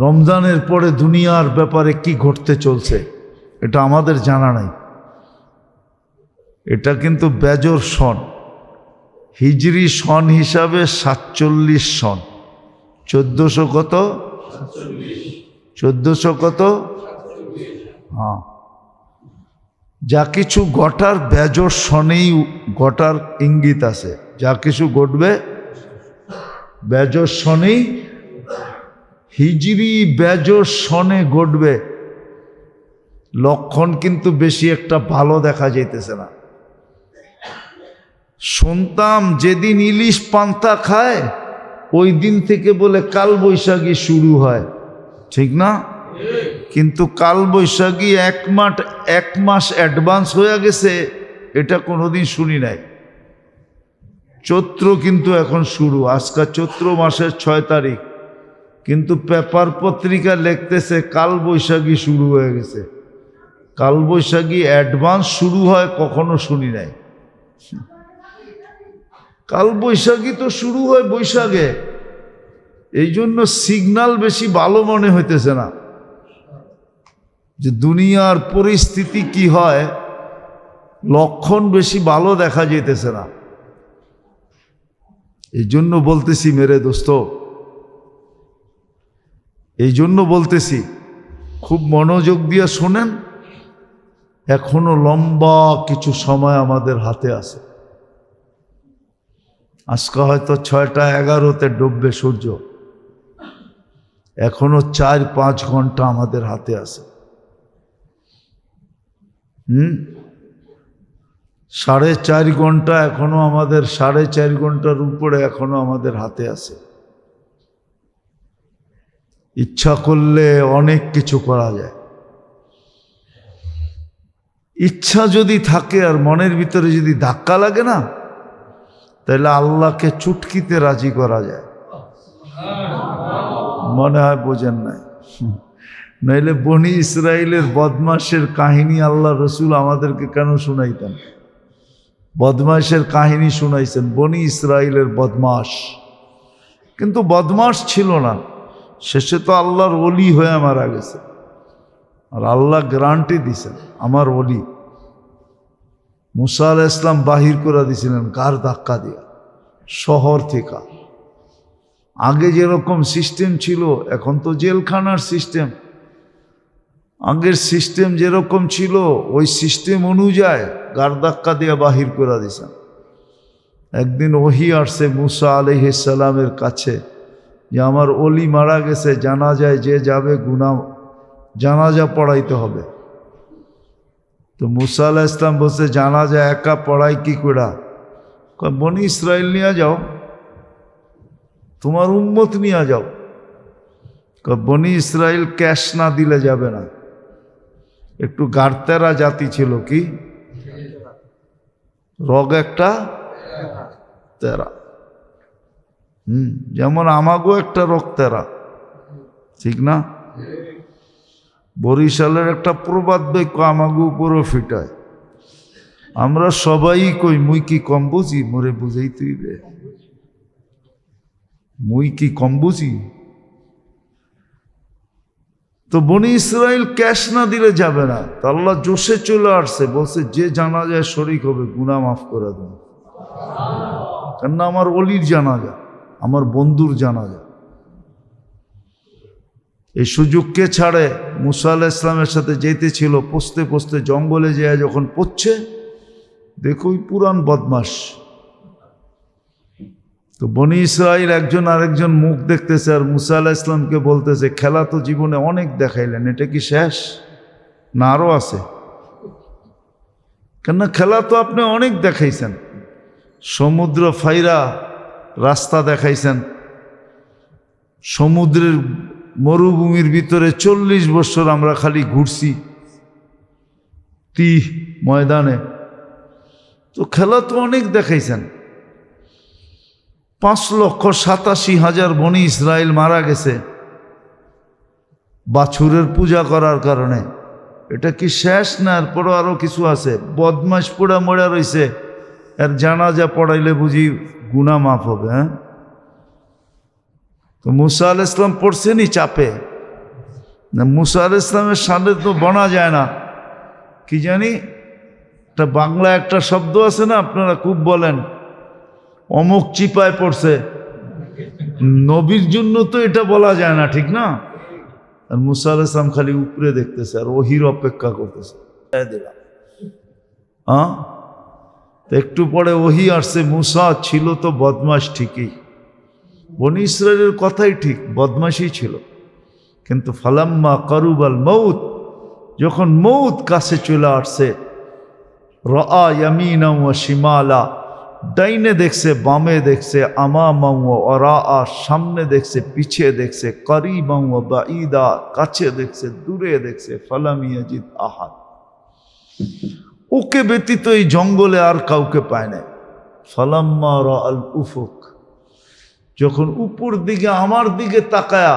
রমজানের পরে দুনিয়ার ব্যাপারে কি ঘটতে চলছে এটা আমাদের জানা নাই। এটা কিন্তু বেজর সন, হিজরি সন হিসাবে 47 সন, 1400 কত, 1400 কত, হ্যাঁ। যা কিছু ঘটার বেজর সনেই ঘটার ইঙ্গিত আছে, যা কিছু ঘটবে বেজর সনেই, হিজরি বেজর সনে ঘটবে। লক্ষণ কিন্তু বেশি একটা ভালো দেখা যাইতেছে না। শুনতাম যেদিন ইলিশ পান্তা খায় ওই দিন থেকে বলে কাল বৈশাখী শুরু হয়, ঠিক না? কিন্তু কাল বৈশাখী এক মাস অ্যাডভান্স হয়ে গেছে, এটা কোনোদিন শুনি নাই। চৈত্র কিন্তু এখন শুরু, আজকে চৈত্র মাসের 6 তারিখ, কিন্তু পেপার পত্রিকা লিখতেছে কাল বৈশাখী শুরু হয়ে গেছে। কাল বৈশাখী অ্যাডভান্স শুরু হয় কখনো শুনি নাই। কাল বৈশাখী তো শুরু হয় বৈশাখে, এই জন্য সিগন্যাল বেশি ভালো মনে হইতেছে না যে দুনিয়ার পরিস্থিতি কি হয়, লক্ষণ বেশি ভালো দেখা যেতেছে না। এই জন্য বলতেছি মেরে দোস্ত, এই জন্য বলতেছি খুব মনোযোগ দিয়ে শোনেন। এখনো লম্বা কিছু সময় আমাদের হাতে আছে। আজকে হয়তো 6টা 11-তে ডুববে সূর্য, এখনো 4-5 ঘন্টা আমাদের হাতে আছে। 4.5 ঘন্টা এখনো আমাদের, 4.5 ঘন্টার উপরে এখনো আমাদের হাতে আছে। ইচ্ছা করলে অনেক কিছু করা যায়। ইচ্ছা যদি থাকে আর মনের ভিতরে যদি ধাক্কা লাগে না, তাহলে আল্লাহকে চুটকিতে রাজি করা যায়। মনে হয় বোঝেন নাই? নইলে বনি ইসরাইলের বদমাশের কাহিনী আল্লাহ রসুল আমাদেরকে কেন শুনাইতেন? বদমাশের কাহিনী শুনাইছেন, বনি ইসরায়েলের বদমাশ, কিন্তু বদমাশ ছিল না, শেষে তো আল্লাহর ওলি হয়ে মারা গেছে। আর আল্লাহ গ্যারান্টি দিছেন আমার ওলি। মুসা আলাইহিস সালাম বাহির করে দিয়েছিলেন কার ধাক্কা দিয়া, শহর থেকে। আগে যেরকম সিস্টেম ছিল, এখন তো জেলখানার সিস্টেম। আগের সিস্টেম যেরকম ছিল ওই সিস্টেম অনুযায়ী গার ধাক্কা দিয়ে বাহির করে দিয়েছেন। একদিন ওহী আসছে মুসা আলাইহিস সালামের কাছে যে আমার ওলি মারা গেছে, জানাজায় যে যাবে জানাজা পড়াইতে হবে। তো মুসা আলাইহিস সালাম বলছে জানাজা একা পড়াই কি করে? বনি ইসরায়েল নিয়ে যাও, তোমার উম্মত নিয়ে যাও। বনি ইসরায়েল ক্যাশ না দিলে যাবে না। একটু গাড়তেরা জাতি ছিল, কি রগ একটা তেরা, যেমন আমাগো একটা রগ তেরা, ঠিক না? বরিশালের একটা প্রবাদ বাক্য আমাগো উপরও ফিটায়। আমরা সবাই কই মুই কি কম বুঝি, মোরে বুঝাই তুইবে, মুই কি কম বুঝি। তো বনি ইসরায়েল ক্যাশ না দিলে যাবে না। তো আল্লাহ জোশে চলে আসছে, বলছে যে জানাজায় শরীক হবে গুনাহ মাফ করে দেন। কেননা আমার অলির জানাজা, আমার বন্ধুর জানাজা। এই সুযোগকে ছাড়ে মুসা আলাইহিস সালামের সাথে যেতেছিল, পৌঁছতে পৌঁছতে জঙ্গলে যেয়ে যখন পড়ছে, দেখো পুরান বদমাস। তো বনি ইসরায়েল একজন আরেকজন মুখ দেখতেছে, আর মুসা আলাইহিস সালামকে বলতেছে খেলা তো জীবনে অনেক দেখাইলেন, এটা কি শেষ না আরো আছে? কেননা খেলা তো আপনি অনেক দেখাইছেন, সমুদ্র ফাইরা রাস্তা দেখাইছেন, সমুদ্রের মরুভূমির ভিতরে 40 বছর আমরা খালি ঘুরছি ময়দানে। তো খেলা তো অনেক দেখাইছেন। 5,87,000 বনি ইসরায়েল মারা গেছে বাছুরের পূজা করার কারণে। এটা কি শেষ না এরপরও আরো কিছু আছে? বদমাশ পোড়া মরা রয়েছে, এর জানাজা পড়াইলে বুঝি গুনাহ মাফ হবে? হ্যাঁ, তো মুসা আলাইহিস সালাম পড়ছেনই চাপে না। মুসা আলাইহিস সালামের সামনে তো বনা যায় না। কি জানি একটা বাংলা একটা শব্দ আছে না, আপনারা খুব বলেন, অমুক চিপায় পড়ছে। নবীর জন্য তো এটা বলা যায় না, ঠিক না? আর মুসা আলাইহিস সালাম খালি উপরে দেখতেছে আর ওহির অপেক্ষা করতেছে। একটু পরে ওহি আসছে। মুসা ছিল তো বদমাশ ঠিকই, বনি ইসরায়েলের কথাই ঠিক, বদমাশই ছিল। কিন্তু ফালাম্মা কারুবাল মউত, যখন মউত কাছে চলে আসছে, রাআ ইয়ামিনা ওয়া শিমালা, ডাইনে দেখছে বামে দেখছে, আমামা ওয়া ওয়ারাআ, সামনে দেখছে পিছে দেখছে, করিবা ওয়া বাঈদা, কাছে দেখছে দূরে দেখছে, ফালাম ইয়াজিদ আহাদ, ওকে ব্যতীত এই জঙ্গলে আর কাউকে পায় না। ফালাম্মা রাআল উফুক, যখন উপর দিকে আমার দিকে তাকায়া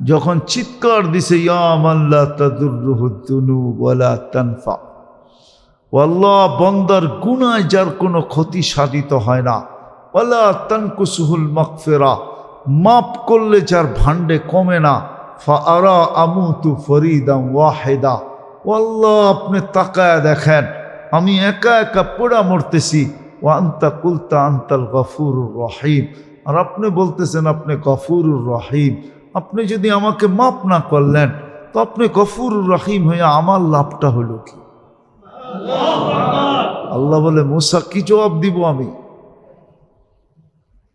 যখন চিৎকার দিছে, ইয়া মান লা তাদুররুহু যুনুব ওয়ালা তানফা, আল্লাহ বান্দার গুনাহ যার কোনো ক্ষতি সাধিত হয় না, ওয়ালা তানকুসুহুল মাগফিরা, মাফ করলে যার ভান্ডে কমে না, ফাআরা আমুতু ফরিদান ওয়াহিদা, আল্লাহ আপনি তাকায়া দেখেন আমি একা একা পোড়া মরতেছি, ওয়া আনতা কুলতা আনতাল গফুরুর রহিম, আর আপনি বলতেছেন আপনি গফুরুর রহিম। আপনি যদি আমাকে মাফ না করলেন তো আপনি গফুরুর রহিম হয়ে আমার লাভটা হলো কি? আল্লাহ বলে মুসা কি জবাব দিব আমি?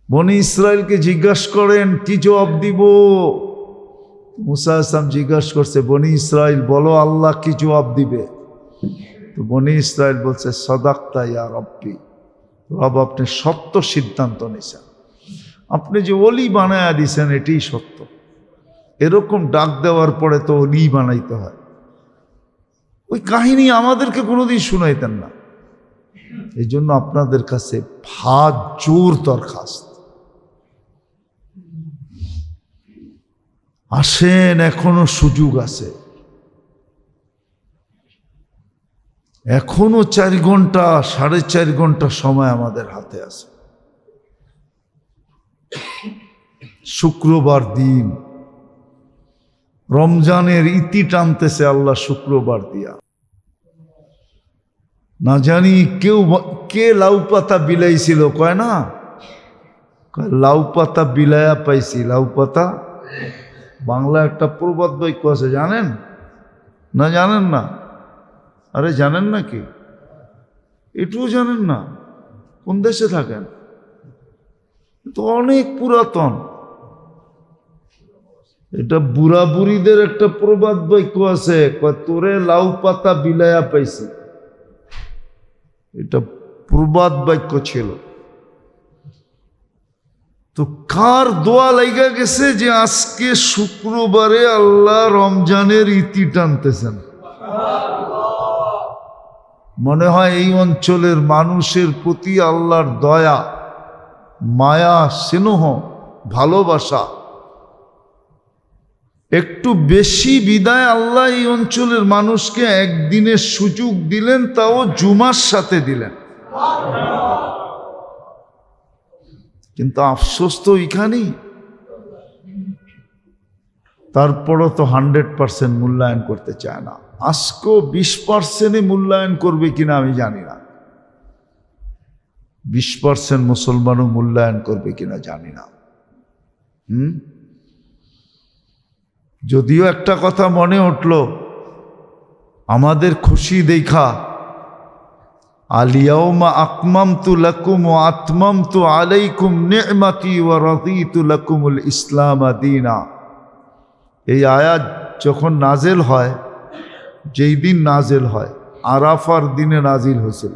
বনি ইসরায়েলকে জিজ্ঞাসা করেন কি জবাব দিব? মুসা আসলাম জিজ্ঞাসা করছে, বনি ইসরায়েল বলো আল্লাহ কি জবাব দিবে? তো বনি ইসরায়েল বলছে সাদাক্তা ইয়া রব্বি, রব আপনি সত্য সিদ্ধান্ত নিয়েছেন, আপনি যে ওলি বানায়া দিয়েছেন এটাই সত্য। এরকম ডাক দেওয়ার পরে তো ওলি বানাইতে হয়। ওই কাহিনী আমাদেরকে কোনোদিন শুনাইতেন না। এই জন্য আপনাদের কাছে ভাত জোর দরখাস্ত, আসেন, এখনো সুযোগ আছে। এখনো 4 ঘন্টা 4.5 ঘন্টা সময় আমাদের হাতে আছে। শুক্রবার দিন রমজানের ইতি টানতেছে আল্লাহ শুক্রবার দিয়া। না জানি কে লাউ পাতা বিলাইছিল, কয় না, লাউ পাতা বিলায়া পাইছি। লাউ পাতা বাংলা একটা প্রবাদ বাক্য আছে, জানেন না? জানেন না? আরে জানেন না কি? এটুও জানেন না? কোন দেশে থাকেন? তো অনেক পুরাতন। এটা বুড়া বুড়িদের একটা প্রবাদ বাক্য আছে, তোরে লাউ পাতা বিলায়া পাইছি। এটা প্রবাদ বাক্য ছিল। তো কার দোয়া লাইগা গেছে যে আজকে শুক্রবারে আল্লাহ রমজানের ইতি টানতেছেন। মনে হয় এই অঞ্চলের মানুষের প্রতি আল্লাহর দয়া, মায়া, স্নেহ, ভালোবাসা একটু বেশি বিদায় আল্লাহ এই অঞ্চলের মানুষকে একদিনের সুযোগ দিলেন, তাও জুমার সাথে দিলেন। কিন্তু আফসোস তো ওইখানেই। তারপরও তো 100% মূল্যায়ন করতে চায় না। আজকেও 20% মূল্যায়ন করবে কিনা আমি জানি না। 20% মুসলমানও মূল্যায়ন করবে কিনা জানি না। যদিও একটা কথা মনে উঠল, আমাদের খুশি দেখা, আলিয়াউমা আকমামতু লাকুম ওয়া আতমামতু আলাইকুম নি'মাতি ওয়া রাদিতু লাকুমুল ইসলাম দীনা। এই আয়াত যখন নাজেল হয়, যেই দিন নাজেল হয়, আরাফার দিনে নাজিল হয়েছিল।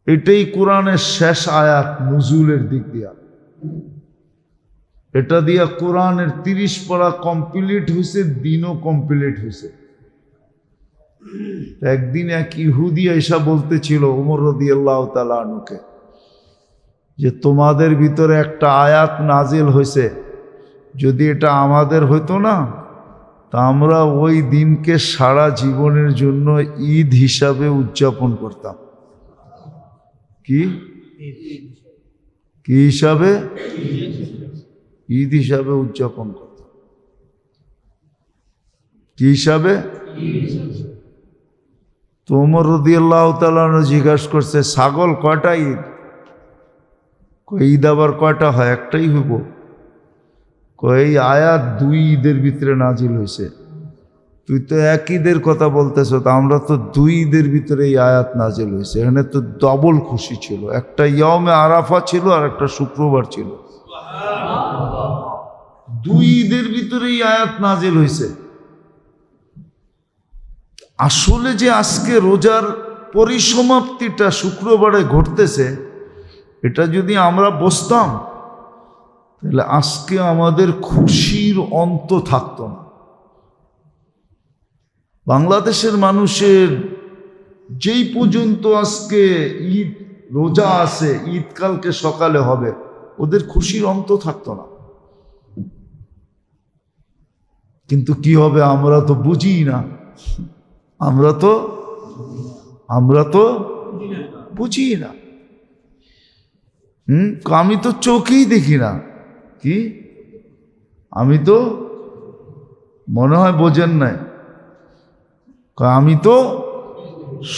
এটাই কোরআনের শেষ আয়াত নুজুলের দিক দিয়া। এটা দিয়া কোরআনের 30 পারা কমপ্লিট হয়েছে, দিনও কমপ্লিট হয়েছে। একদিন এক ইহুদি এসা বলতেছিল ওমর রাদিয়াল্লাহু তাআলা আনহুকে যে তোমাদের ভিতরে একটা আয়াত নাজিল হয়েছে, যদি এটা আমাদের হইতো না তা আমরা ওই দিনকে সারা জীবনের জন্য ঈদ হিসাবে উদযাপন করতাম। কি কি হিসাবে? ঈদ হিসাবে উদযাপন করতাম। কি হিসাবে? তো ওমর রাদিয়াল্লাহু তাআলা জিজ্ঞাসা করছে, ছাগল কয়টা ঈদ? ঈদ আবার কয়টা হয়? একটাই হইব। এই আয়াত 2 ঈদের ভিতরে নাজিল হয়েছে। তুই তো এক ঈদের কথা বলতেছ, তা আমরা তো 2 ঈদের ভিতরে এই আয়াত নাজিল হয়েছে। এখানে তো ডবল খুশি ছিল, একটা ইয়াউমে আরাফা ছিল আর একটা শুক্রবার ছিল। 2 ঈদের ভিতরে এই আয়াত নাজিল হয়েছে। আসলে যে আজকে রোজার পরিসমাপ্তিটা শুক্রবারে ঘটতেছে, এটা যদি আমরা বসতাম তাহলে আজকে আমাদের খুশির অন্ত থাকতো না। বাংলাদেশের মানুষের যেই পর্যন্ত আজকে ঈদ রোজা আছে, ঈদ কালকে সকালে হবে, ওদের খুশির অন্ত থাকতো না। কিন্তু কি হবে আমরা তো বুঝি না। আমরা তো বুঝি না। আমি তো চোখেই দেখি না। কি? আমি তো, মনে হয় বোঝেন নাই, আমি তো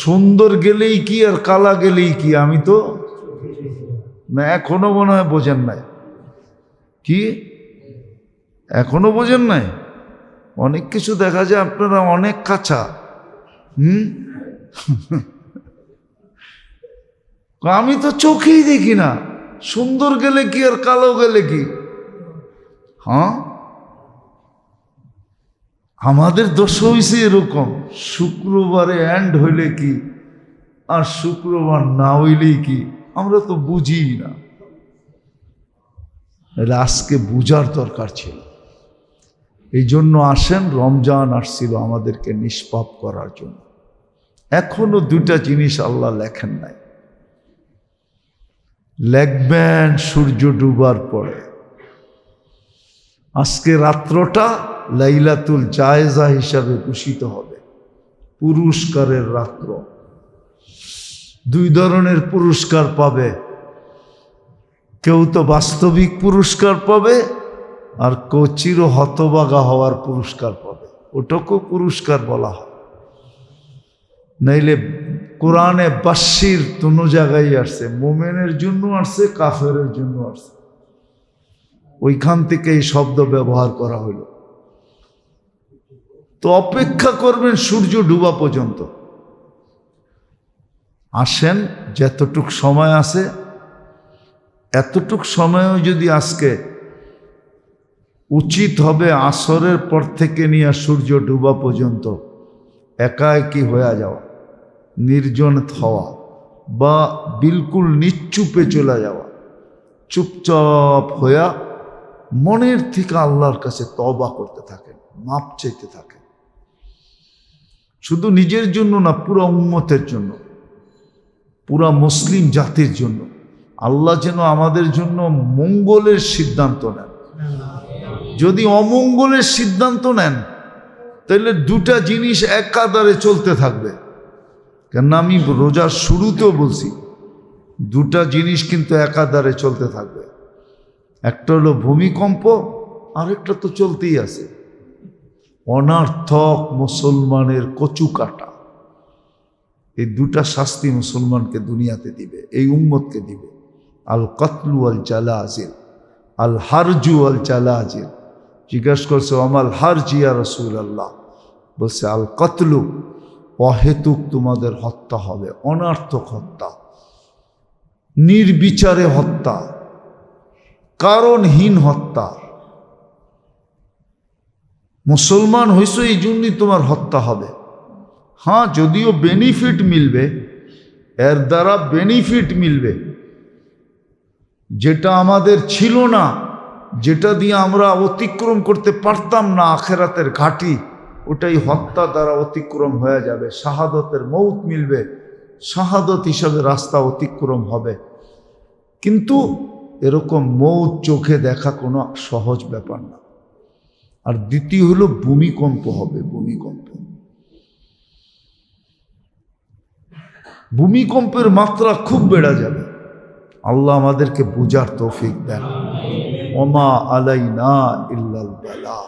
সুন্দর গেলেই কি আর কালা গেলেই কি, আমি তো না। এখনো মনে হয় বোঝেন নাই। কি এখনো বোঝেন নাই? অনেক কিছু দেখা যায় আপনারা অনেক কাঁচা। আমি তো চোখেই দেখি না, সুন্দর গেলে কি আর কালো গেলে কি। হ্যাঁ, আমাদের দোষ হয়েছে এরকম, শুক্রবারে এন্ড হইলে কি আর শুক্রবার না হইলেই কি, আমরা তো বুঝি না। আজকে বুঝার দরকার ছিল। এই জন্য আসেন, রমজান আসছিল আমাদেরকে নিষ্পাপ করার জন্য। এখনো 2টা জিনিস আল্লাহ লেখেন নাই, লেখবেন সূর্য ডুবার পরে। আজকে রাত্রটা লাইলাতুল জায়েজা হিসাবে ঘোষিত হবে। পুরস্কারের রাত্র। দুই ধরনের পুরস্কার পাবে, কেউ তো বাস্তবিক পুরস্কার পাবে, আর কেউ চির হতবাগা হওয়ার পুরস্কার পাবে। ওটাকেও পুরস্কার বলা হয়। নাইলে কোরআনে বাশির দুনো জায়গায় আসছে, মোমেনের জন্য আসছে, কাফেরের জন্য আসছে। ওইখান থেকে এই শব্দ ব্যবহার করা হইল। তো অপেক্ষা করবেন সূর্য ডুবা পর্যন্ত। আসেন, যতটুক সময় আছে এতটুক সময়ও যদি আজকে উচিত হবে আসরের পর থেকে নিয়ে সূর্য ডুবা পর্যন্ত একাকী হয়ে যাওয়া, নির্জন হওয়া, বা বিলকুল নিশ্চুপে চলে যাওয়া, চুপচাপ হইয়া মনের থেকে আল্লাহর কাছে তওবা করতে থাকেন, মাপ চাইতে থাকেন। শুধু নিজের জন্য না, পুরো উম্মতের জন্য, পুরা মুসলিম জাতির জন্য। আল্লাহ যেন আমাদের জন্য মঙ্গলের সিদ্ধান্ত নেন। যদি অমঙ্গলের সিদ্ধান্ত নেন তাহলে দুটা জিনিস একাধারে চলতে থাকবে। কেন আমি রোজার শুরুতেও বলছি, দুটা জিনিস কিন্তু একাধারে চলতে থাকবে। একটা হলো ভূমিকম্প, আরেকটা তো চলতেই আছে অনার্থক মুসলমানের কচু কাটা। এই দুটা শাস্তি মুসলমানকে দুনিয়াতে দিবে, এই উম্মতকে দিবে। আল কতলু আল জালাজিল, আল হারজু আল জালাজিল। জিজ্ঞাস করছে আমাল হারজি ইয়া রাসূলুল্লাহ, বলছে আল কতলু, অহেতুক তোমাদের হত্যা হবে, অনার্থক হত্যা, নির্বিচারে হত্যা, কারণহীন হত্যা। মুসলমান হইছো এই জন্যই তোমার হত্যা হবে। হ্যাঁ, যদিও বেনিফিট মিলবে, এর দ্বারা বেনিফিট মিলবে, যেটা আমাদের ছিল না, যেটা দিয়ে আমরা অতিক্রম করতে পারতাম না আখেরাতের ঘাটি, ওটাই হত্যা দ্বারা অতিক্রম হয়ে যাবে। শাহাদতের মৌত মিলবে, শাহাদত হিসাবে রাস্তা অতিক্রম হবে। কিন্তু এরকম মৌত চোখে দেখা কোনো সহজ ব্যাপার না। আর দ্বিতীয় হলো ভূমিকম্প হবে। ভূমিকম্পের মাত্রা খুব বেড়ে যাবে। আল্লাহ আমাদেরকে বুঝার তৌফিক দেন। ওমা আলাইনা ইল্লাল বালাগ।